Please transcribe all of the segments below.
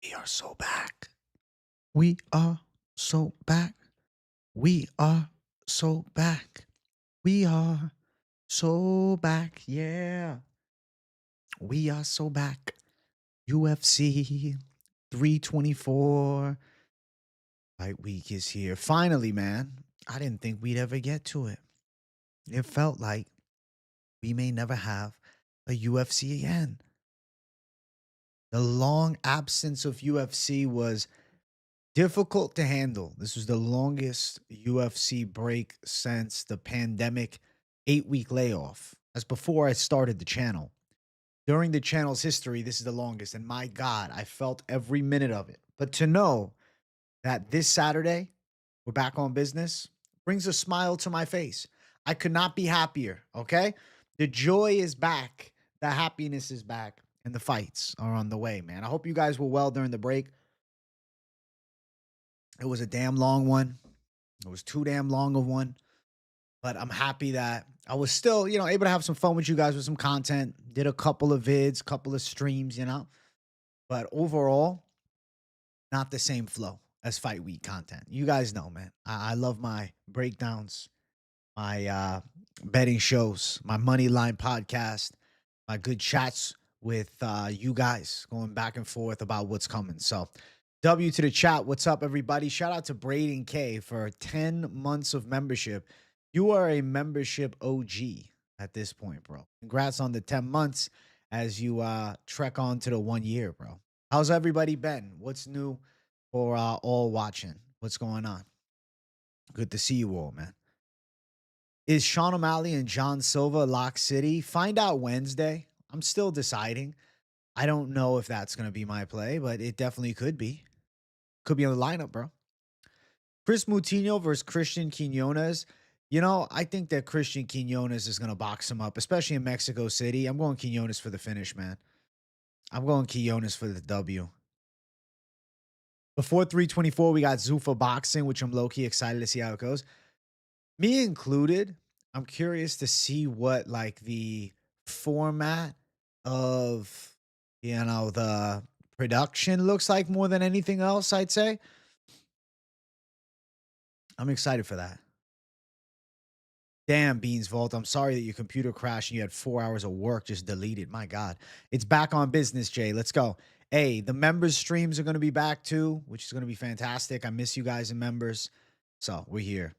We are so back. We are so back. We are so back. We are so back. Yeah. We are so back. UFC 324 fight week is here. Finally, man. I didn't think we'd ever get to it. It felt like we may never have a UFC again. The long absence of UFC was difficult to handle. This was the longest UFC break since the pandemic 8-week layoff. That's before I started the channel. During the channel's history, this is the longest. And my God, I felt every minute of it. But to know that this Saturday, we're back on business brings a smile to my face. I could not be happier. Okay. The joy is back. The happiness is back. And the fights are on the way, man. I hope you guys were well during the break. It was a damn long one. It was too damn long of one, but I'm happy that I was still, able to have some fun with you guys with some content. Did a couple of vids, couple of streams, but overall, not the same flow as fight week content. You guys know, man. I love my breakdowns, my betting shows, my Moneyline podcast, my good chats with you guys going back and forth about what's coming. So W to the chat. What's up, everybody? Shout out to Braden K for 10 months of membership. You are a membership OG at this point, bro. Congrats on the 10 months as you trek on to the 1 year, bro. How's everybody been? What's new for all watching? What's going on? Good to see you all, man. Is Sean O'Malley and John Silva Lock City? Find out Wednesday. I'm still deciding. I don't know if that's going to be my play, but it definitely could be. Could be on the lineup, bro. Chris Moutinho versus Christian Quinones. I think that Christian Quinones is going to box him up, especially in Mexico City. I'm going Quinones for the finish, man. I'm going Quinones for the W. Before 324, we got Zuffa boxing, which I'm low-key excited to see how it goes. Me included, I'm curious to see what the format of the production looks like more than anything else, I'd say. I'm excited for that. Damn, Beans Vault. I'm sorry that your computer crashed and you had 4 hours of work just deleted. My God. It's back on business, Jay. Let's go. Hey, the members streams are going to be back too, which is going to be fantastic. I miss you guys and members. So we're here.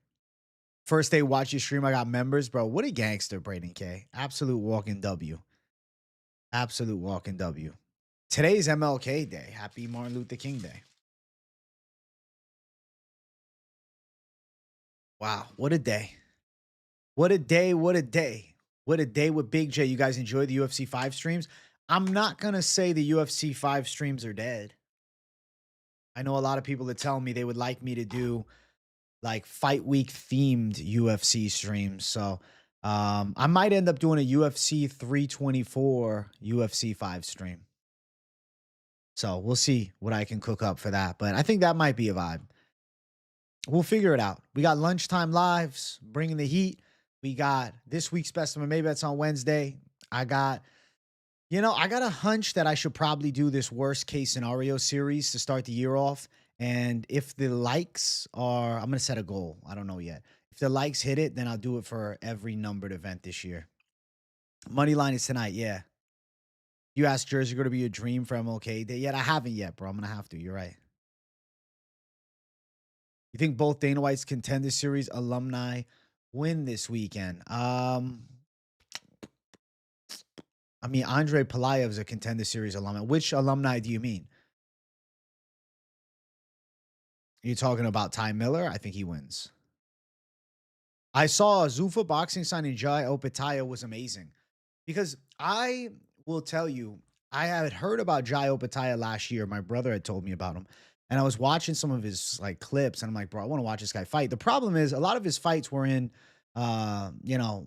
First day watch your stream, I got members. Bro, what a gangster, Braden K. Absolute walking W. Absolute walking W. Today's MLK Day. Happy Martin Luther King Day. Wow, what a day. What a day, what a day. What a day with Big J. You guys enjoy the UFC 5 streams? I'm not going to say the UFC 5 streams are dead. I know a lot of people that tell me they would like me to do fight week themed UFC streams. So I might end up doing a UFC 324 UFC 5 stream. So we'll see what I can cook up for that. But I think that might be a vibe. We'll figure it out. We got lunchtime lives, bringing the heat. We got this week's specimen. Maybe that's on Wednesday. I got a hunch that I should probably do this worst case scenario series to start the year off. And if the likes are, I'm going to set a goal. I don't know yet. If the likes hit it, then I'll do it for every numbered event this year. Moneyline is tonight. Yeah. You asked Jersey going to be a dream for MLK Day yet? I haven't yet, bro. I'm going to have to. You're right. You think both Dana White's Contender Series alumni win this weekend? Andre Pelayev is a Contender Series alumni. Which alumni do you mean? Are you talking about Ty Miller? I think he wins. I saw a Zuffa boxing signing Jai Opetaia was amazing because I will tell you, I had heard about Jai Opetaia last year. My brother had told me about him. And I was watching some of his clips and I'm like, bro, I want to watch this guy fight. The problem is a lot of his fights were in, the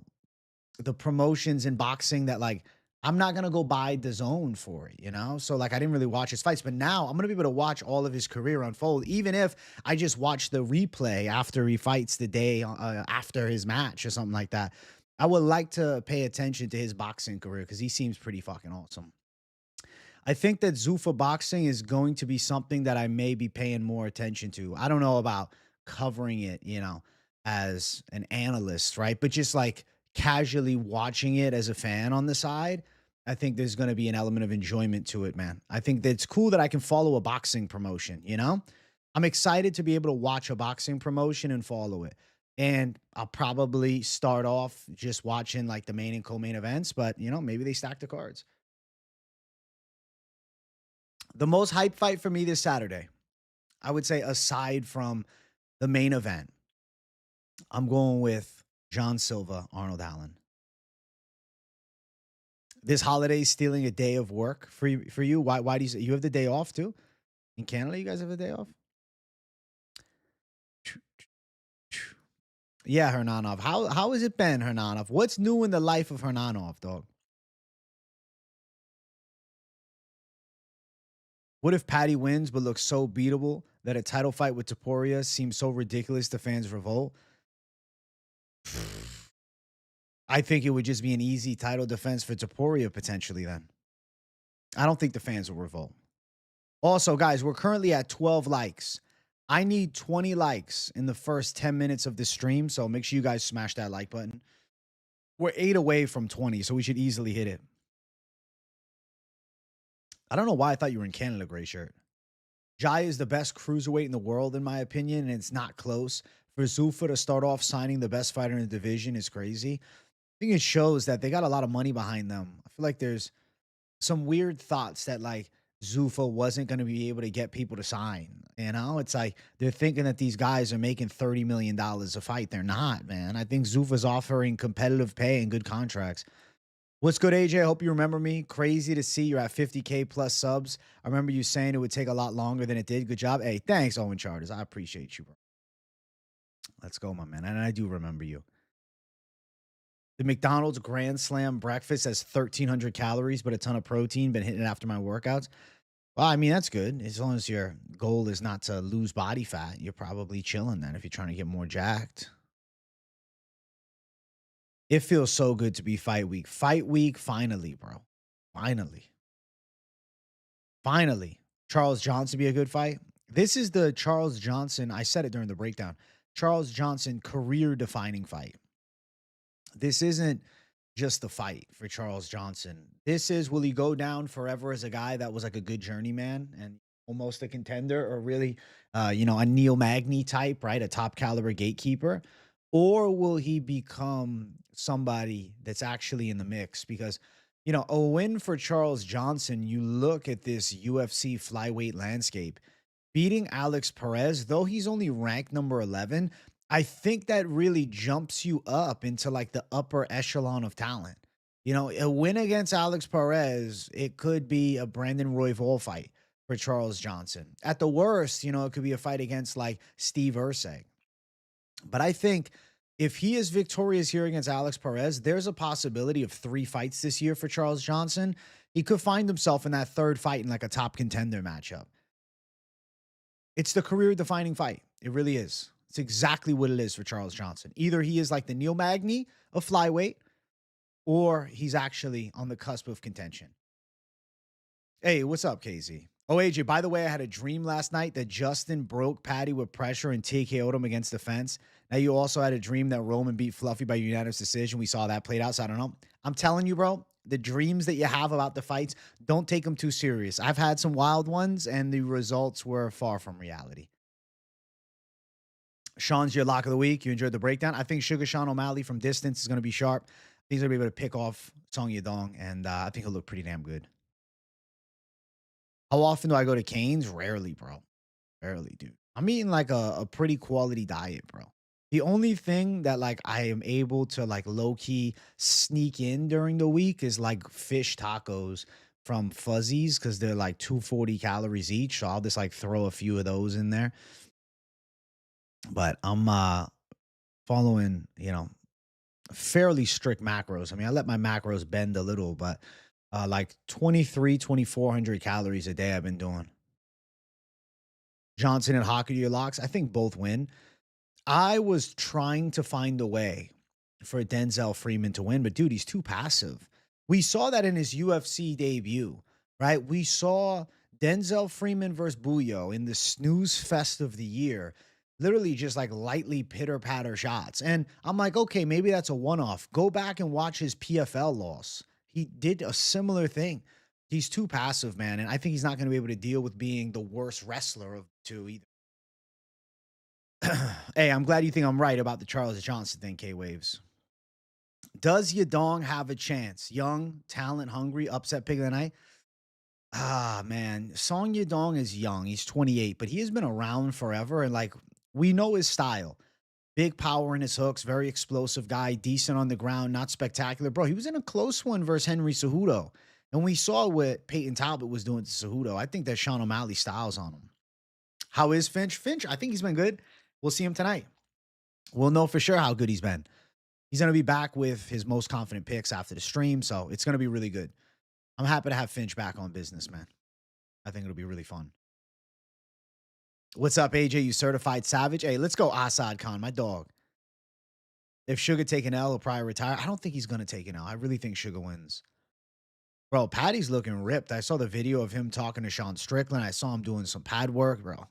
promotions in boxing that I'm not going to go buy the zone for it, So I didn't really watch his fights, but now I'm going to be able to watch all of his career unfold, even if I just watch the replay after he fights the day after his match or something like that. I would like to pay attention to his boxing career because he seems pretty fucking awesome. I think that Zuffa boxing is going to be something that I may be paying more attention to. I don't know about covering it, as an analyst, right? But just like casually watching it as a fan on the side, I think there's going to be an element of enjoyment to it, man. I think that it's cool that I can follow a boxing promotion. I'm excited to be able to watch a boxing promotion and follow it. And I'll probably start off just watching like the main and co-main events, but maybe they stack the cards. The most hype fight for me this Saturday, I would say, aside from the main event, I'm going with John Silva, Arnold Allen. This holiday stealing a day of work for you. Why do you say you have the day off too? In Canada, you guys have a day off? Yeah, Hernanov. How has it been, Hernanov? What's new in the life of Hernanov, dog? What if Patty wins but looks so beatable that a title fight with Topuria seems so ridiculous the fans revolt? I think it would just be an easy title defense for Topuria potentially then. I don't think the fans will revolt. Also, guys, we're currently at 12 likes. I need 20 likes in the first 10 minutes of the stream, so make sure you guys smash that like button. We're 8 away from 20, so we should easily hit it. I don't know why I thought you were in Canada, gray shirt. Jai is the best cruiserweight in the world, in my opinion, and it's not close. For Zuffa to start off signing the best fighter in the division is crazy. I think it shows that they got a lot of money behind them. I feel like there's some weird thoughts that like Zuffa wasn't going to be able to get people to sign. It's like they're thinking that these guys are making $30 million a fight. They're not, man. I think Zuffa's offering competitive pay and good contracts. What's good, AJ? I hope you remember me. Crazy to see you're at 50K plus subs. I remember you saying it would take a lot longer than it did. Good job. Hey, thanks, Owen Charters. I appreciate you, bro. Let's go, my man. And I do remember you. The McDonald's Grand Slam breakfast has 1,300 calories, but a ton of protein. Been hitting it after my workouts. Well, I mean, that's good. As long as your goal is not to lose body fat, you're probably chilling then if you're trying to get more jacked. It feels so good to be fight week. Fight week, finally, bro. Finally. Finally. Charles Johnson be a good fight. This is the Charles Johnson, I said it during the breakdown, Charles Johnson career-defining fight. This isn't just the fight for Charles Johnson. This is, will he go down forever as a guy that was like a good journeyman and almost a contender, or really, a Neil Magny type, right? A top caliber gatekeeper. Or will he become somebody that's actually in the mix? Because, a win for Charles Johnson, you look at this UFC flyweight landscape, beating Alex Perez, though he's only ranked number 11, I think that really jumps you up into like the upper echelon of talent. A win against Alex Perez, it could be a Brandon Royval fight for Charles Johnson. At the worst, it could be a fight against like Steve Ursay. But I think if he is victorious here against Alex Perez, there's a possibility of 3 fights this year for Charles Johnson. He could find himself in that third fight in like a top contender matchup. It's the career-defining fight. It really is. It's exactly what it is for Charles Johnson. Either he is like the Neil Magny of flyweight, or he's actually on the cusp of contention. Hey, what's up, KZ? Oh, AJ, by the way, I had a dream last night that Justin broke Patty with pressure and TKO'd him against the fence. Now, you also had a dream that Roman beat Fluffy by unanimous decision. We saw that played out, so I don't know. I'm telling you, bro, the dreams that you have about the fights, don't take them too serious. I've had some wild ones, and the results were far from reality. Sean's your lock of the week. You enjoyed the breakdown. I think Sugar Sean O'Malley from distance is going to be sharp. He's going to be able to pick off Song Yadong, and I think he'll look pretty damn good. How often do I go to Cane's? Rarely, bro. Rarely, dude. I'm eating like a pretty quality diet, bro. The only thing that like I am able to like low-key sneak in during the week is like fish tacos from Fuzzies, because they're like 240 calories each. So I'll just like throw a few of those in there. But I'm following, fairly strict macros. I mean, I let my macros bend a little, but like 2,400 calories a day I've been doing. Johnson and Hockey to your locks. I think both win. I was trying to find a way for Denzel Freeman to win, but dude, he's too passive. We saw that in his UFC debut. right? We saw Denzel Freeman versus Buyo in the snooze fest of the year, literally just like lightly pitter patter shots. And I'm like, okay, maybe that's a one off. Go back and watch his PFL loss. He did a similar thing. He's too passive, man. And I think he's not going to be able to deal with being the worst wrestler of the two either. Hey, I'm glad you think I'm right about the Charles Johnson thing, K Waves. Does Yadong have a chance? Young, talent hungry, upset pick of the night? Ah, man. Song Yadong is young. He's 28, but he has been around forever. And like, we know his style. Big power in his hooks, very explosive guy, decent on the ground, not spectacular. Bro, he was in a close one versus Henry Cejudo. And we saw what Peyton Talbot was doing to Cejudo. I think that Sean O'Malley styles on him. How is Finch? Finch, I think he's been good. We'll see him tonight. We'll know for sure how good he's been. He's going to be back with his most confident picks after the stream. So it's going to be really good. I'm happy to have Finch back on business, man. I think it'll be really fun. What's up, AJ? You certified savage? Hey, let's go Assad Khan, my dog. If Sugar take an L, he'll probably retire. I don't think he's going to take an L. I really think Sugar wins. Bro, Patty's looking ripped. I saw the video of him talking to Sean Strickland. I saw him doing some pad work, bro.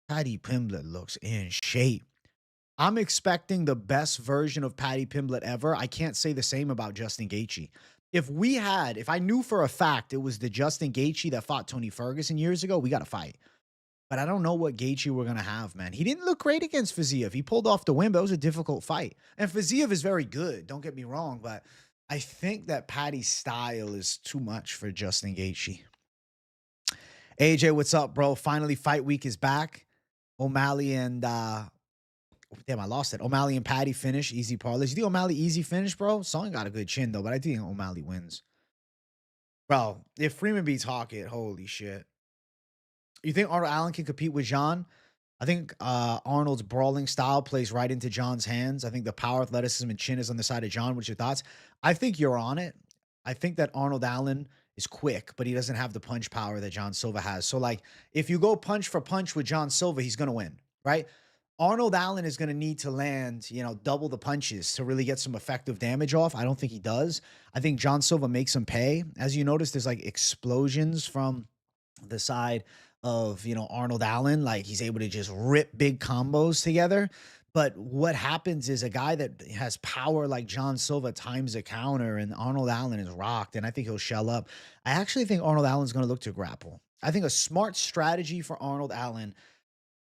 Patty Pimblett looks in shape. I'm expecting the best version of Patty Pimblett ever. I can't say the same about Justin Gaethje. If I knew for a fact it was the Justin Gaethje that fought Tony Ferguson years ago, we got to fight. But I don't know what Gaethje we're going to have, man. He didn't look great against Fiziev. He pulled off the win, but it was a difficult fight. And Fiziev is very good. Don't get me wrong, but I think that Patty's style is too much for Justin Gaethje. AJ, what's up, bro? Finally, fight week is back. O'Malley and damn, I lost it. O'Malley and Patty finish. Easy parlays. You think O'Malley easy finish, bro? Song got a good chin, though, but I think O'Malley wins. Bro, if Freeman beats Hawkett, holy shit. You think Arnold Allen can compete with John? I think Arnold's brawling style plays right into John's hands. I think the power, athleticism, and chin is on the side of John. What's your thoughts? I think you're on it. I think that Arnold Allen is quick, but he doesn't have the punch power that John Silva has. So, like, if you go punch for punch with John Silva, he's going to win, right? Arnold Allen is going to need to land, double the punches to really get some effective damage off. I don't think he does. I think John Silva makes him pay. As you notice, there's like explosions from the side of, Arnold Allen. Like, he's able to just rip big combos together. But what happens is a guy that has power like John Silva times a counter, and Arnold Allen is rocked, and I think he'll shell up. I actually think Arnold Allen's going to look to grapple. I think a smart strategy for Arnold Allen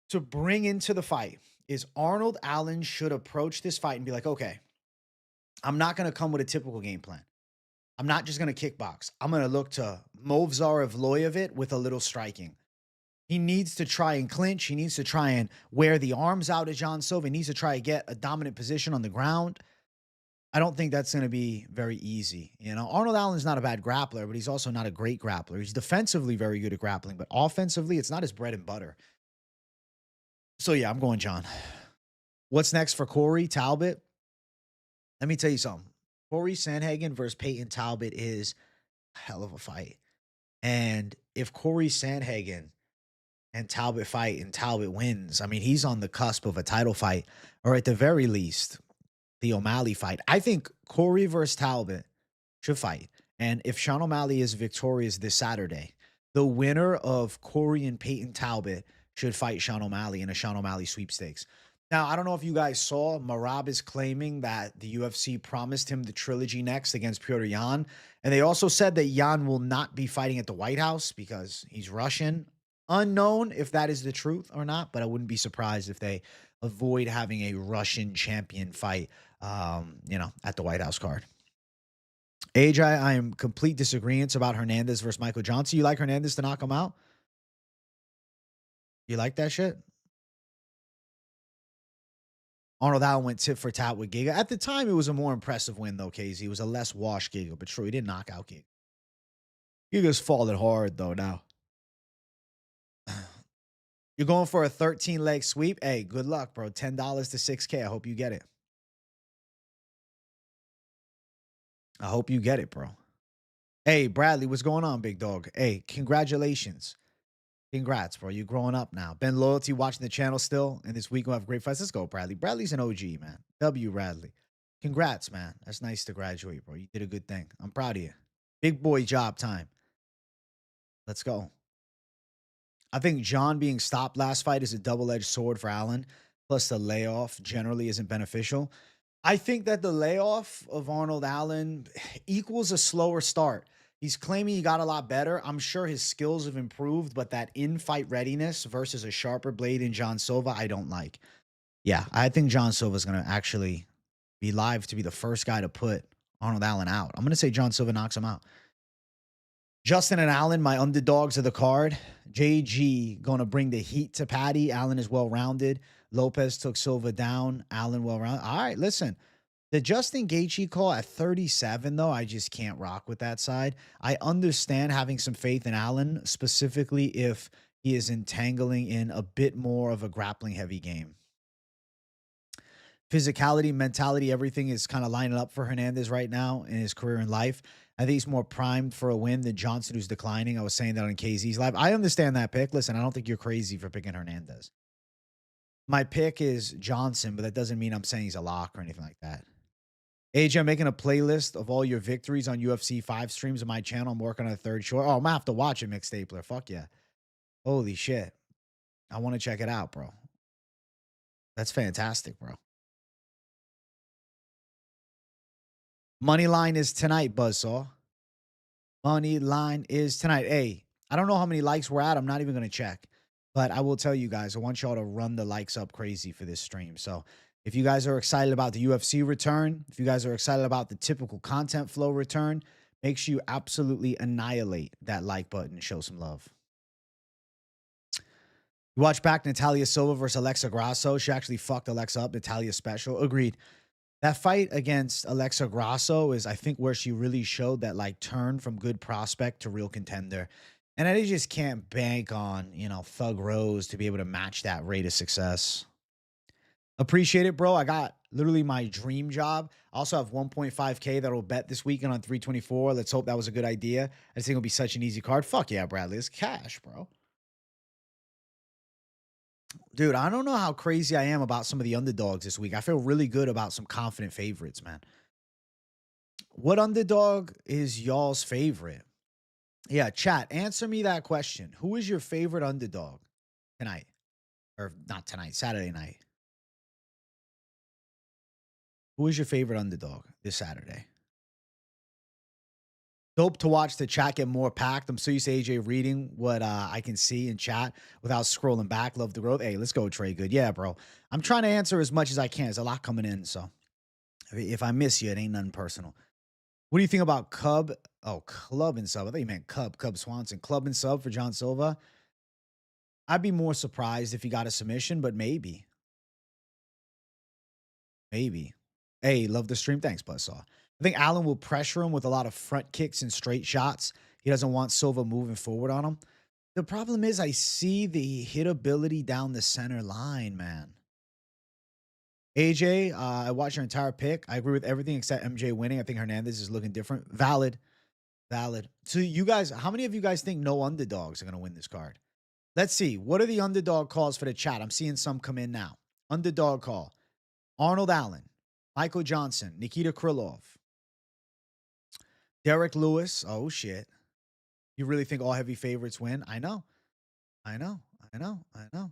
to bring into the fight is Arnold Allen should approach this fight and be like, okay, I'm not going to come with a typical game plan. I'm not just going to kickbox. I'm going to look to Movzar Evloyevic with a little striking. He needs to try and clinch. He needs to try and wear the arms out of John Silva. He needs to try to get a dominant position on the ground. I don't think that's going to be very easy. Arnold Allen's not a bad grappler, but he's also not a great grappler. He's defensively very good at grappling, but offensively, it's not his bread and butter. So, yeah, I'm going John. What's next for Corey Talbot? Let me tell you something. Corey Sandhagen versus Peyton Talbot is a hell of a fight. And if Corey Sandhagen and Talbot fight and Talbot wins, I mean, he's on the cusp of a title fight, or at the very least, the O'Malley fight. I think Corey versus Talbot should fight. And if Sean O'Malley is victorious this Saturday, the winner of Corey and Peyton Talbot should fight Sean O'Malley in a Sean O'Malley sweepstakes. Now, I don't know if you guys saw, Marab is claiming that the UFC promised him the trilogy next against Petr Yan. And they also said that Yan will not be fighting at the White House because he's Russian. Unknown if that is the truth or not, but I wouldn't be surprised if they avoid having a Russian champion fight, at the White House card. AJ, I am complete disagreements about Hernandez versus Michael Johnson. You like Hernandez to knock him out? You like that shit? Arnold Allen went tit for tat with Giga. At the time, it was a more impressive win, though, KZ. It was a less washed Giga, but true, he didn't knock out Giga. Giga's falling hard, though, now. You're going for a 13-leg sweep? Hey, good luck, bro. $10 to $6K. I hope you get it. I hope you get it, bro. Hey, Bradley, what's going on, big dog? Hey, congratulations. Congrats, bro. You're growing up now. Ben Loyalty watching the channel still. And this week we'll have great fights. Let's go, Bradley. Bradley's an OG, man. W. Bradley. Congrats, man. That's nice to graduate, bro. You did a good thing. I'm proud of you. Big boy job time. Let's go. I think John being stopped last fight is a double-edged sword for Allen. Plus, the layoff generally isn't beneficial. I think that the layoff of Arnold Allen equals a slower start. He's claiming he got a lot better. I'm sure his skills have improved, but that in-fight readiness versus a sharper blade in John Silva, I don't like. Yeah, I think John Silva is going to actually be live to be the first guy to put Arnold Allen out. I'm going to say John Silva knocks him out. Justin and Allen, my underdogs of the card. JG going to bring the heat to Patty. Allen is well-rounded. Lopez took Silva down. Allen well-rounded. All right, listen. The Justin Gaethje call at 37, though, I just can't rock with that side. I understand having some faith in Allen, specifically if he is entangling in a bit more of a grappling-heavy game. Physicality, mentality, everything is kind of lining up for Hernandez right now in his career and life. I think he's more primed for a win than Johnson, who's declining. I was saying that on KZ's live. I understand that pick. Listen, I don't think you're crazy for picking Hernandez. My pick is Johnson, but that doesn't mean I'm saying he's a lock or anything like that. AJ, I'm making a playlist of all your victories on UFC 5 streams on my channel. I'm working on a third short. Oh, I'm going to have to watch it, Mick Stapler. Fuck yeah. Holy shit. I want to check it out, bro. That's fantastic, bro. Moneyline is tonight, Buzzsaw. Moneyline is tonight. Hey, I don't know how many likes we're at. I'm not even going to check. But I will tell you guys, I want y'all to run the likes up crazy for this stream. So if you guys are excited about the UFC return, if you guys are excited about the typical content flow return, make sure you absolutely annihilate that like button and show some love. You watch back Natalia Silva versus Alexa Grasso. She actually fucked Alexa up. Natalia special. Agreed. That fight against Alexa Grasso is, I think, where she really showed that, like, turn from good prospect to real contender. And I just can't bank on, you know, Thug Rose to be able to match that rate of success. Appreciate it, bro. I got literally my dream job. I also have 1.5K that will bet this weekend on 324. Let's hope that was a good idea. I just think it'll be such an easy card. Fuck yeah, Bradley. It's cash, bro. Dude, I don't know how crazy I am about some of the underdogs this week. I feel really good about some confident favorites, man. What underdog is y'all's favorite? Yeah, chat, answer me that question. Who is your favorite underdog tonight? Or not tonight, Saturday night. Who is your favorite underdog this Saturday? Dope to watch the chat get more packed. I'm so used to AJ reading what I can see in chat without scrolling back. Love the growth. Hey, let's go, Trey. Good. Yeah, bro. I'm trying to answer as much as I can. There's a lot coming in. So if I miss you, it ain't nothing personal. What do you think about Cub? Oh, Club and Sub. I thought you meant Cub Swanson. Club and Sub for John Silva. I'd be more surprised if he got a submission, but maybe. Maybe. Hey, love the stream. Thanks, Buzzsaw. I think Allen will pressure him with a lot of front kicks and straight shots. He doesn't want Silva moving forward on him. The problem is I see the hitability down the center line, man. AJ, I watched your entire pick. I agree with everything except MJ winning. I think Hernandez is looking different. Valid. Valid. So you guys, how many of you guys think no underdogs are going to win this card? Let's see. What are the underdog calls for the chat? I'm seeing some come in now. Underdog call. Arnold Allen. Michael Johnson. Nikita Krylov. Derek Lewis. Oh, shit. You really think all heavy favorites win? I know. I know. I know. I know.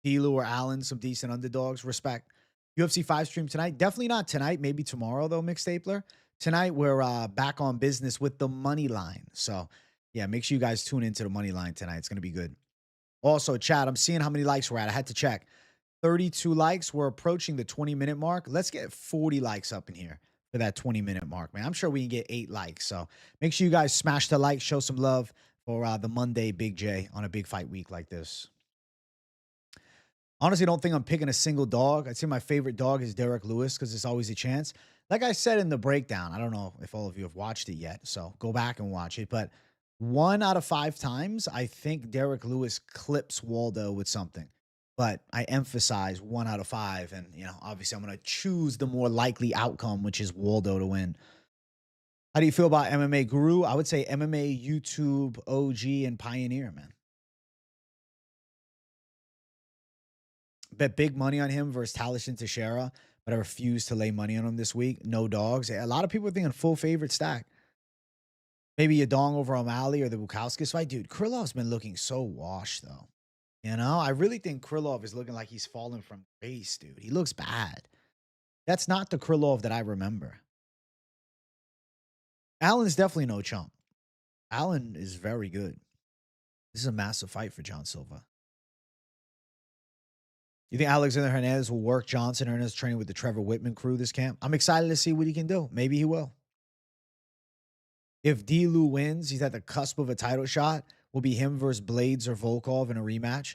Delu or Allen, some decent underdogs. Respect. UFC 5 stream tonight. Definitely not tonight. Maybe tomorrow, though, Mick Stapler. Tonight, we're back on business with the money line. So, yeah, make sure you guys tune into the money line tonight. It's going to be good. Also, chat, I'm seeing how many likes we're at. I had to check. 32 likes. We're approaching the 20-minute mark. Let's get 40 likes up in here for that 20-minute mark, man. I'm sure we can get 8 likes. So make sure you guys smash the like, show some love for the Monday Big J on a big fight week like this. Honestly, I don't think I'm picking a single dog. I'd say my favorite dog is Derek Lewis because there's always a chance. Like I said in the breakdown, I don't know if all of you have watched it yet, so go back and watch it. But 1 out of 5 times, I think Derek Lewis clips Waldo with something. But I emphasize 1 out of 5. And, you know, obviously I'm going to choose the more likely outcome, which is Waldo to win. How do you feel about MMA Guru? I would say MMA YouTube OG and pioneer, man. Bet big money on him versus Talishan Teixeira, but I refuse to lay money on him this week. No dogs. A lot of people are thinking full favorite stack. Maybe Yadong over O'Malley or the Bukowskis fight. Dude, Krylov's been looking so washed, though. You know, I really think Krylov is looking like he's fallen from grace, dude. He looks bad. That's not the Krylov that I remember. Allen's definitely no chump. Allen is very good. This is a massive fight for John Silva. You think Alexander Hernandez will work Johnson Hernandez training with the Trevor Whitman crew this camp? I'm excited to see what he can do. Maybe he will. If D-Lu wins, he's at the cusp of a title shot. Will be him versus Blades or Volkov in a rematch.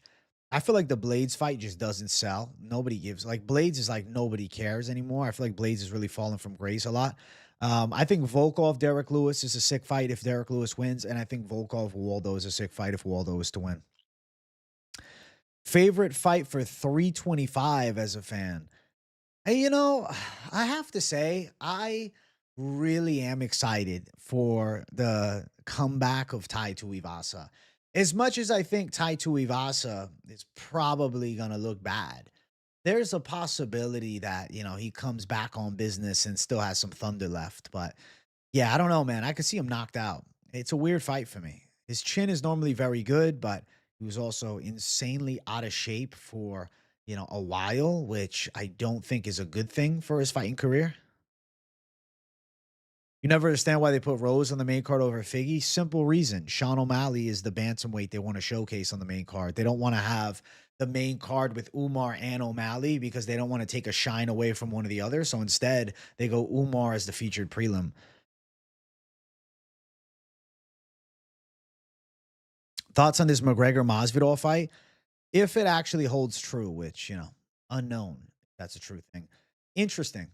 I feel like the Blades fight just doesn't sell. Nobody gives. Like, Blades is like nobody cares anymore. I feel like Blades is really falling from grace a lot. I think Volkov, Derek Lewis is a sick fight if Derek Lewis wins. And I think Volkov, Waldo is a sick fight if Waldo is to win. Favorite fight for 325 as a fan. Hey, you know, I have to say, I really am excited for the comeback of Tai Tuivasa. As much as I think Tai Tuivasa is probably going to look bad, there's a possibility that, you know, he comes back on business and still has some thunder left. But yeah, I don't know, man. I could see him knocked out. It's a weird fight for me. His chin is normally very good, but he was also insanely out of shape for, you know, a while, which I don't think is a good thing for his fighting career. You never understand why they put Rose on the main card over Figgy. Simple reason. Sean O'Malley is the bantamweight they want to showcase on the main card. They don't want to have the main card with Umar and O'Malley because they don't want to take a shine away from one or the other. So instead, they go Umar as the featured prelim. Thoughts on this McGregor Masvidal fight? If it actually holds true, which, you know, unknown, if that's a true thing. Interesting.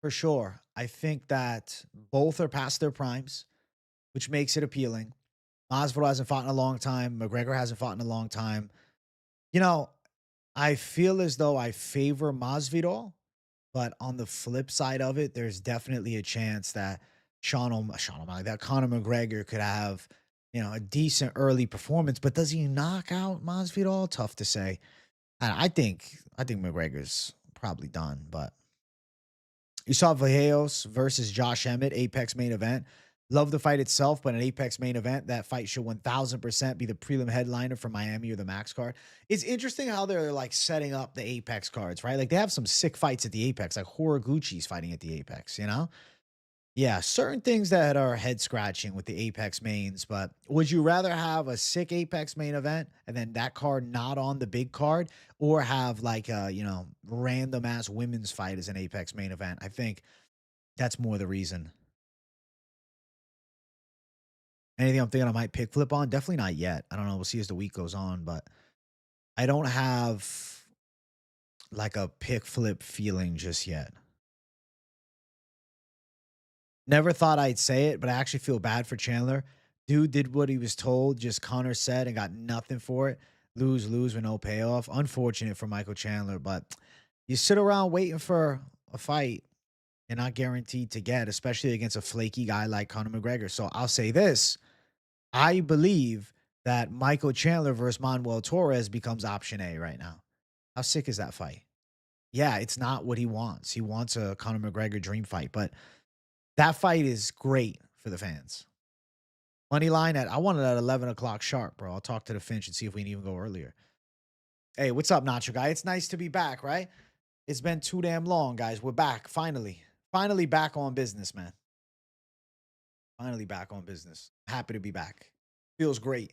For sure. I think that both are past their primes, which makes it appealing. Masvidal hasn't fought in a long time. McGregor hasn't fought in a long time. You know, I feel as though I favor Masvidal, but on the flip side of it, there's definitely a chance that Sean O'Malley, that Conor McGregor could have, you know, a decent early performance. But does he knock out Masvidal? Tough to say. I think McGregor's probably done, but you saw Vallejos versus Josh Emmett, Apex main event. Love the fight itself, but an Apex main event, that fight should 1000% be the prelim headliner for Miami or the Max card. It's interesting how they're like setting up the Apex cards, right? Like they have some sick fights at the Apex, like Horiguchi's fighting at the Apex, you know? Yeah, certain things that are head scratching with the Apex mains, but would you rather have a sick Apex main event and then that card not on the big card, or have like a, you know, random ass women's fight as an Apex main event? I think that's more the reason. Anything I'm thinking I might pick flip on? Definitely not yet. I don't know. We'll see as the week goes on, but I don't have like a pick flip feeling just yet. Never thought I'd say it, but I actually feel bad for Chandler. Dude did what he was told, just Connor said, and got nothing for it. Lose, lose with no payoff. Unfortunate for Michael Chandler, but you sit around waiting for a fight you're not guaranteed to get, especially against a flaky guy like Conor McGregor. So I'll say this. I believe that Michael Chandler versus Manuel Torres becomes option A right now. How sick is that fight? Yeah, it's not what he wants. He wants a Conor McGregor dream fight, but that fight is great for the fans. Moneyline I want it at 11 o'clock sharp, bro. I'll talk to the Finch and see if we can even go earlier. Hey, what's up, Nacho Guy? It's nice to be back, right? It's been too damn long, guys. We're back, finally. Finally back on business, man. Finally back on business. Happy to be back. Feels great.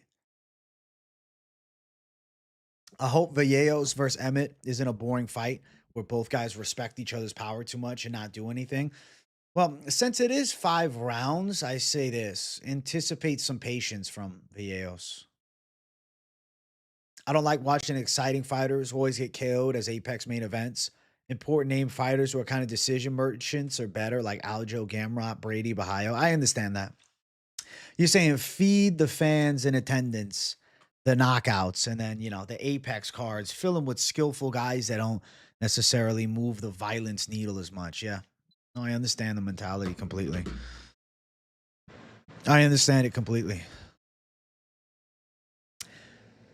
I hope Vallejos versus Emmett isn't a boring fight where both guys respect each other's power too much and not do anything. Well, since it is 5 rounds, I say this. Anticipate some patience from Vallejos. I don't like watching exciting fighters who always get KO'd as Apex main events. Important name fighters who are kind of decision merchants are better, like Aljo, Gamrot, Brady, Bahayo. I understand that. You're saying feed the fans in attendance the knockouts, and then, you know, the Apex cards, fill them with skillful guys that don't necessarily move the violence needle as much. Yeah. No, I understand the mentality completely. I understand it completely.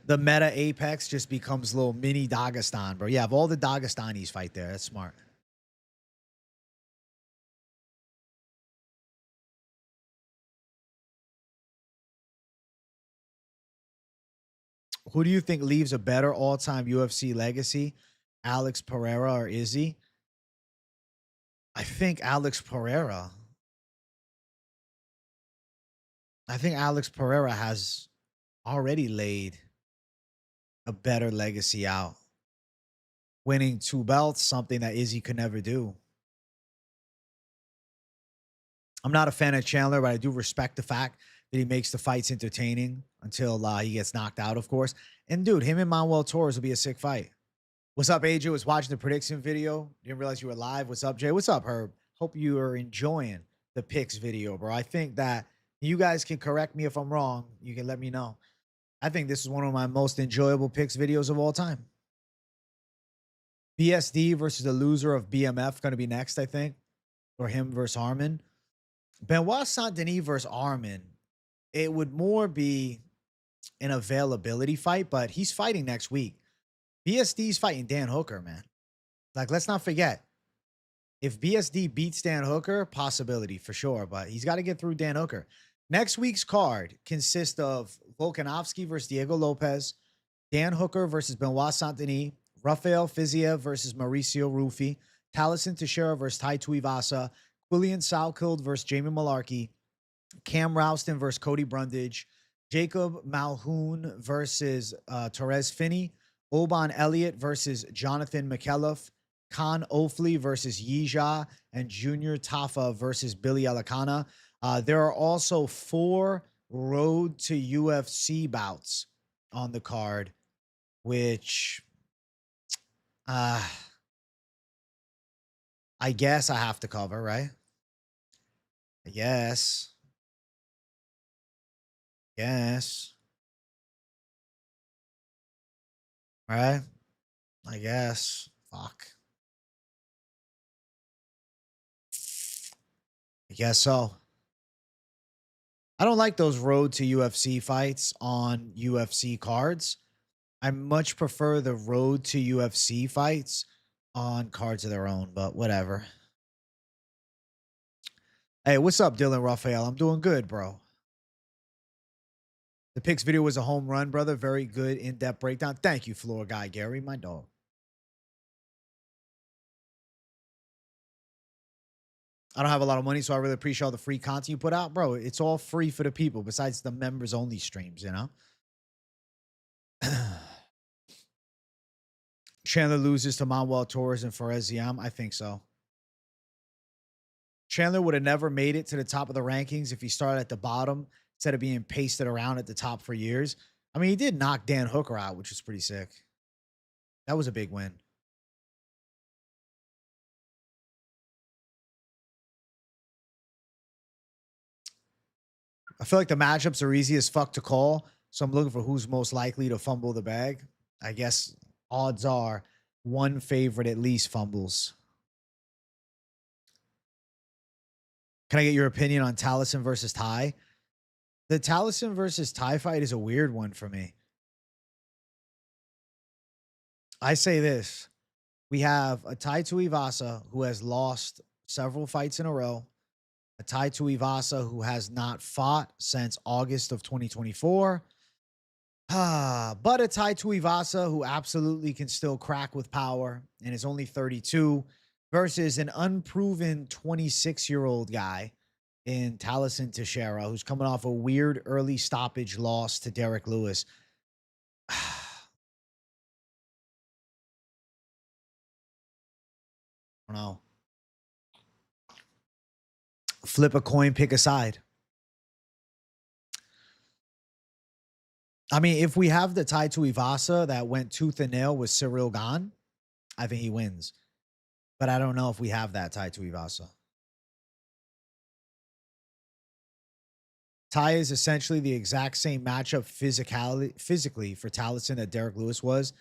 The meta Apex just becomes little mini Dagestan, bro. Yeah, have all the Dagestanis fight there. That's smart. Who do you think leaves a better all-time UFC legacy, Alex Pereira or Izzy? I think Alex Pereira. I think Alex Pereira has already laid a better legacy out. Winning 2 belts, something that Izzy could never do. I'm not a fan of Chandler, but I do respect the fact that he makes the fights entertaining until he gets knocked out, of course. And dude, him and Manuel Torres will be a sick fight. What's up, AJ? Was watching the prediction video. Didn't realize you were live. What's up, Jay? What's up, Herb? Hope you are enjoying the picks video, bro. I think that you guys can correct me if I'm wrong. You can let me know. I think this is one of my most enjoyable picks videos of all time. BSD versus the loser of BMF going to be next, I think. Or him versus Harmon. Benoit Saint-Denis versus Armin. It would more be an availability fight, but he's fighting next week. BSD's fighting Dan Hooker, man. Like, let's not forget. If BSD beats Dan Hooker, possibility for sure, but he's got to get through Dan Hooker. Next week's card consists of Volkanovski versus Diego Lopez, Dan Hooker versus Benoit Saint-Denis, Rafael Fiziev versus Mauricio Rufy, Taliesin Teixeira versus Tai Tuivasa, Quillian Salkild versus Jamie Malarkey, Cam Rouston versus Cody Brundage, Jacob Malhoun versus Torres Finney, Oban Elliott versus Jonathan McKelliff, Khan Ofli versus Yija, and Junior Tafa versus Billy Alakana. There are also 4 road to UFC bouts on the card, which I guess I have to cover, right? I guess. Right? I guess. Fuck. I guess so. I don't like those road to UFC fights on UFC cards. I much prefer the road to UFC fights on cards of their own, but whatever. Hey, what's up, Dylan Raphael? I'm doing good, bro. The picks video was a home run, brother. Very good in-depth breakdown. Thank you, floor guy Gary, my dog. I don't have a lot of money, so I really appreciate all the free content you put out, bro. It's all free for the people besides the members only streams, you know? Chandler loses to Manuel Torres and Fares Ziam. I think so. Chandler would have never made it to the top of the rankings if he started at the bottom instead of being pasted around at the top for years. I mean, he did knock Dan Hooker out, which was pretty sick. That was a big win. I feel like the matchups are easy as fuck to call, so I'm looking for who's most likely to fumble the bag. I guess odds are one favorite at least fumbles. Can I get your opinion on Taliesin versus Tai? The Taliesin versus Tai fight is a weird one for me. I say this. We have a Tai Tuivasa who has lost several fights in a row. A Tai Tuivasa who has not fought since August of 2024. But a Tai Tuivasa who absolutely can still crack with power and is only 32 versus an unproven 26-year-old guy in Taliesin Teixeira who's coming off a weird early stoppage loss to Derek Lewis. I don't know. Flip a coin, pick a side. I mean, if we have the Tai Tuivasa that went tooth and nail with Cyril Gane, I think he wins. But I don't know if we have that Tai Tuivasa. Tai is essentially the exact same matchup physically for Taliesin that Derek Lewis was.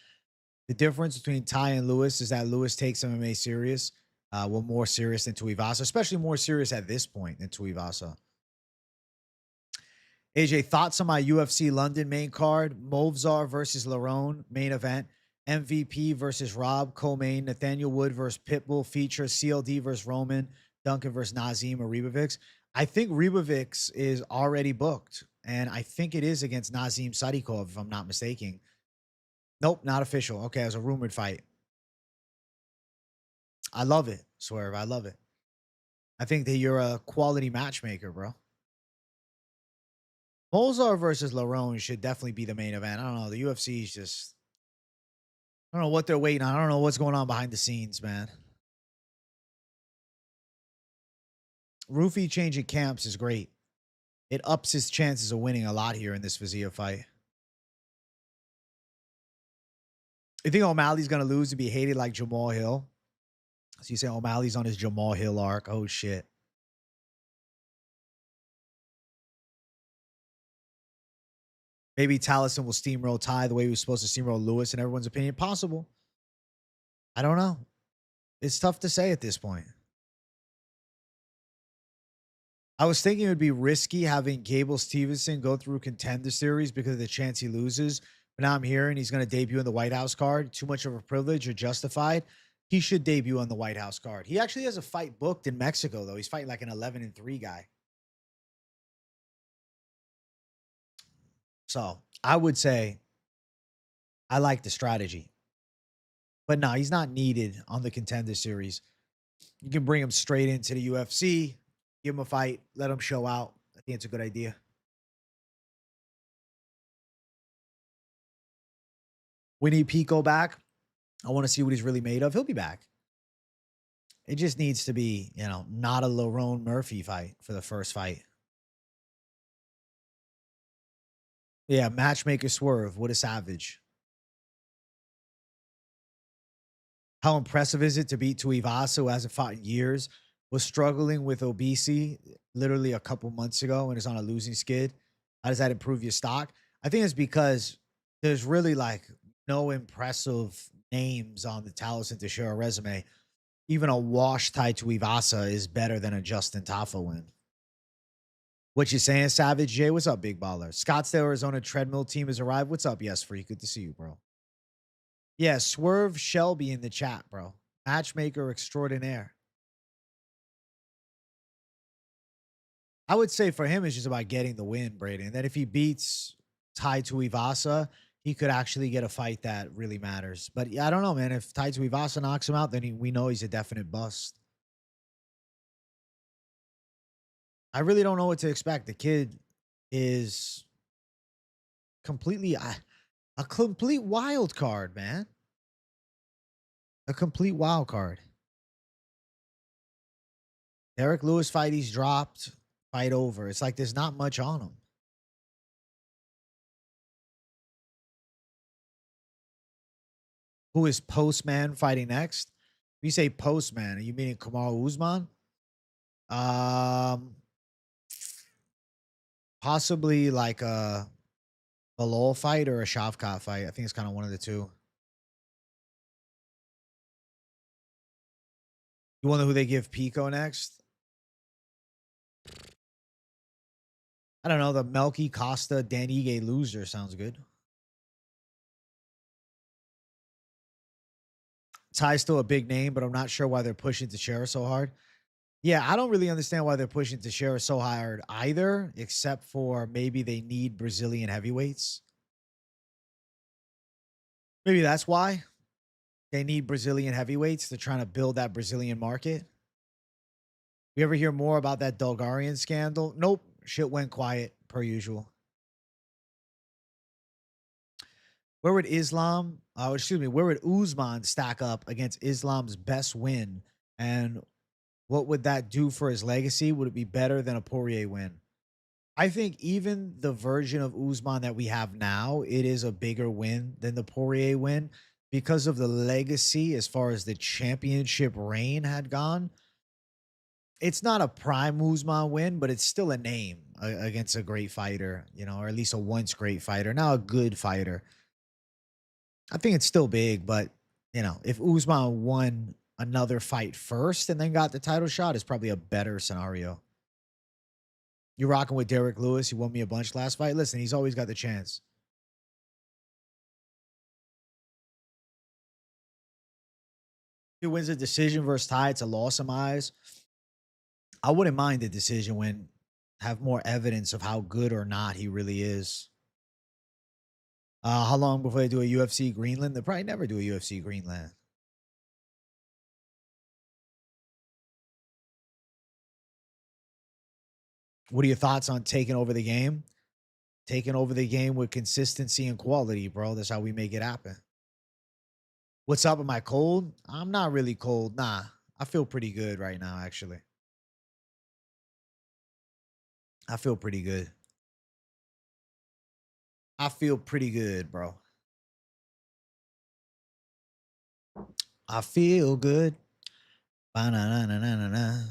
The difference between Tai and Lewis is that Lewis takes MMA serious. Well, more serious than Tuivasa, especially more serious at this point than Tuivasa. AJ, thoughts on my UFC London main card? Movzar versus Lerone, main event. MVP versus Rob, co-main. Nathaniel Wood versus Pitbull, feature. CLD versus Roman. Duncan versus Nazim or Ribovics. I think Ribovics is already booked, and I think it is against Nazim Sadikov, if I'm not mistaken. Nope, not official. Okay, it was a rumored fight. I love it, Swerve. I love it. I think that you're a quality matchmaker, bro. Mozart versus Lerone should definitely be the main event. I don't know. The UFC is just, I don't know what they're waiting on. I don't know what's going on behind the scenes, man. Rufy changing camps is great. It ups his chances of winning a lot here in this Vizia fight. You think O'Malley's going to lose to be hated like Jamal Hill? So you say O'Malley's on his Jamal Hill arc. Oh, shit. Maybe Taliesin will steamroll Ty the way he was supposed to steamroll Lewis in everyone's opinion. Possible. I don't know. It's tough to say at this point. I was thinking it would be risky having Gable Stevenson go through contender series because of the chance he loses. But now I'm hearing he's going to debut in the White House card. Too much of a privilege or justified. He should debut on the White House card. He actually has a fight booked in Mexico, though. He's fighting like an 11-3 guy. So I would say I like the strategy. But no, he's not needed on the contender series. You can bring him straight into the UFC, give him a fight, let him show out. I think it's a good idea. We need Pico back. I want to see what he's really made of. He'll be back. It just needs to be, not a Lerone Murphy fight for the first fight. Yeah, matchmaker Swerve. What a savage. How impressive is it to beat Tuivasa, who hasn't fought in years, was struggling with obesity literally a couple months ago and is on a losing skid? How does that improve your stock? I think it's because there's really like no impressive names on the Taliesin Teixeira resume. Even a wash tied Tuivasa is better than a Justin Tafa win. What you saying, Savage J? What's up, big baller? Scottsdale, Arizona treadmill team has arrived. What's up? Yes, Free. Good to see you, bro. Yeah, Swerve Shelby in the chat, bro. Matchmaker extraordinaire. I would say for him, it's just about getting the win, Brady. And then if he beats Tai Tuivasa, he could actually get a fight that really matters. But yeah, I don't know, man. If Tai Tuivasa knocks him out, then we know he's a definite bust. I really don't know what to expect. The kid is completely a complete wild card, man. A complete wild card. Derek Lewis fight, he's dropped. Fight over. It's like there's not much on him. Who is Postman fighting next? When you say Postman, are you meaning Kamaru Usman? Possibly like a Balol fight or a Shavkat fight. I think it's kind of one of the two. You wonder who they give Pico next? I don't know. The Melky Costa Dan Ige loser sounds good. Ty's still a big name, but I'm not sure why they're pushing Teixeira so hard. Yeah, I don't really understand why they're pushing Teixeira so hard either, except for maybe they need Brazilian heavyweights. Maybe that's why they need Brazilian heavyweights. They're trying to build that Brazilian market. You ever hear more about that Bulgarian scandal? Nope. Shit went quiet per usual. Where would where would Usman stack up against Islam's best win? And what would that do for his legacy? Would it be better than a Poirier win? I think even the version of Usman that we have now, it is a bigger win than the Poirier win because of the legacy as far as the championship reign had gone. It's not a prime Usman win, but it's still a name against a great fighter, or at least a once great fighter, now a good fighter. I think it's still big, but if Usman won another fight first and then got the title shot, is probably a better scenario. You're rocking with Derek Lewis. He won me a bunch last fight. Listen, he's always got the chance. He wins a decision versus Ty. It's a loss in my eyes. I wouldn't mind the decision when have more evidence of how good or not he really is. How long before they do a UFC Greenland? They'll probably never do a UFC Greenland. What are your thoughts on taking over the game? Taking over the game with consistency and quality, bro. That's how we make it happen. What's up? Am I cold? I'm not really cold. Nah, I feel pretty good right now, actually. I feel pretty good. I feel pretty good, bro. I feel good. Ba-na-na-na-na-na-na.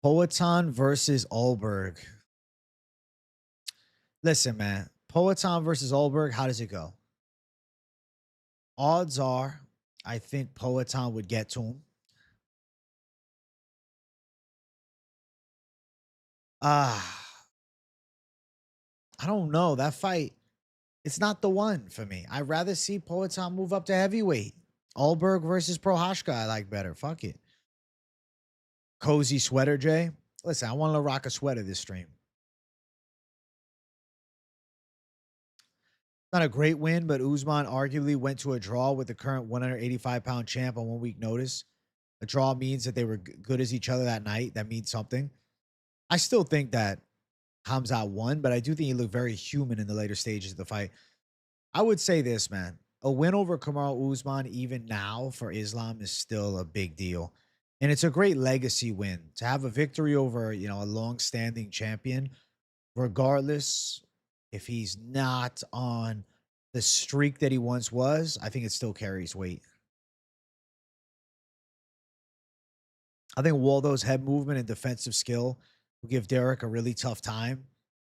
Poetan versus Ulberg. Listen, man. Poetan versus Ulberg, how does it go? Odds are, I think Poetan would get to him. I don't know. That fight, it's not the one for me. I'd rather see Poetan move up to heavyweight. Ulberg versus Prohashka, I like better. Fuck it. Cozy sweater, Jay. Listen, I want to rock a sweater this stream. Not a great win, but Usman arguably went to a draw with the current 185-pound champ on 1 week notice. A draw means that they were good as each other that night. That means something. I still think that Khamzat won, but I do think he looked very human in the later stages of the fight. I would say this, man. A win over Kamaru Usman, even now for Islam, is still a big deal. And it's a great legacy win. To have a victory over, a long-standing champion, regardless if he's not on the streak that he once was, I think it still carries weight. I think Waldo's head movement and defensive skill will give Derek a really tough time.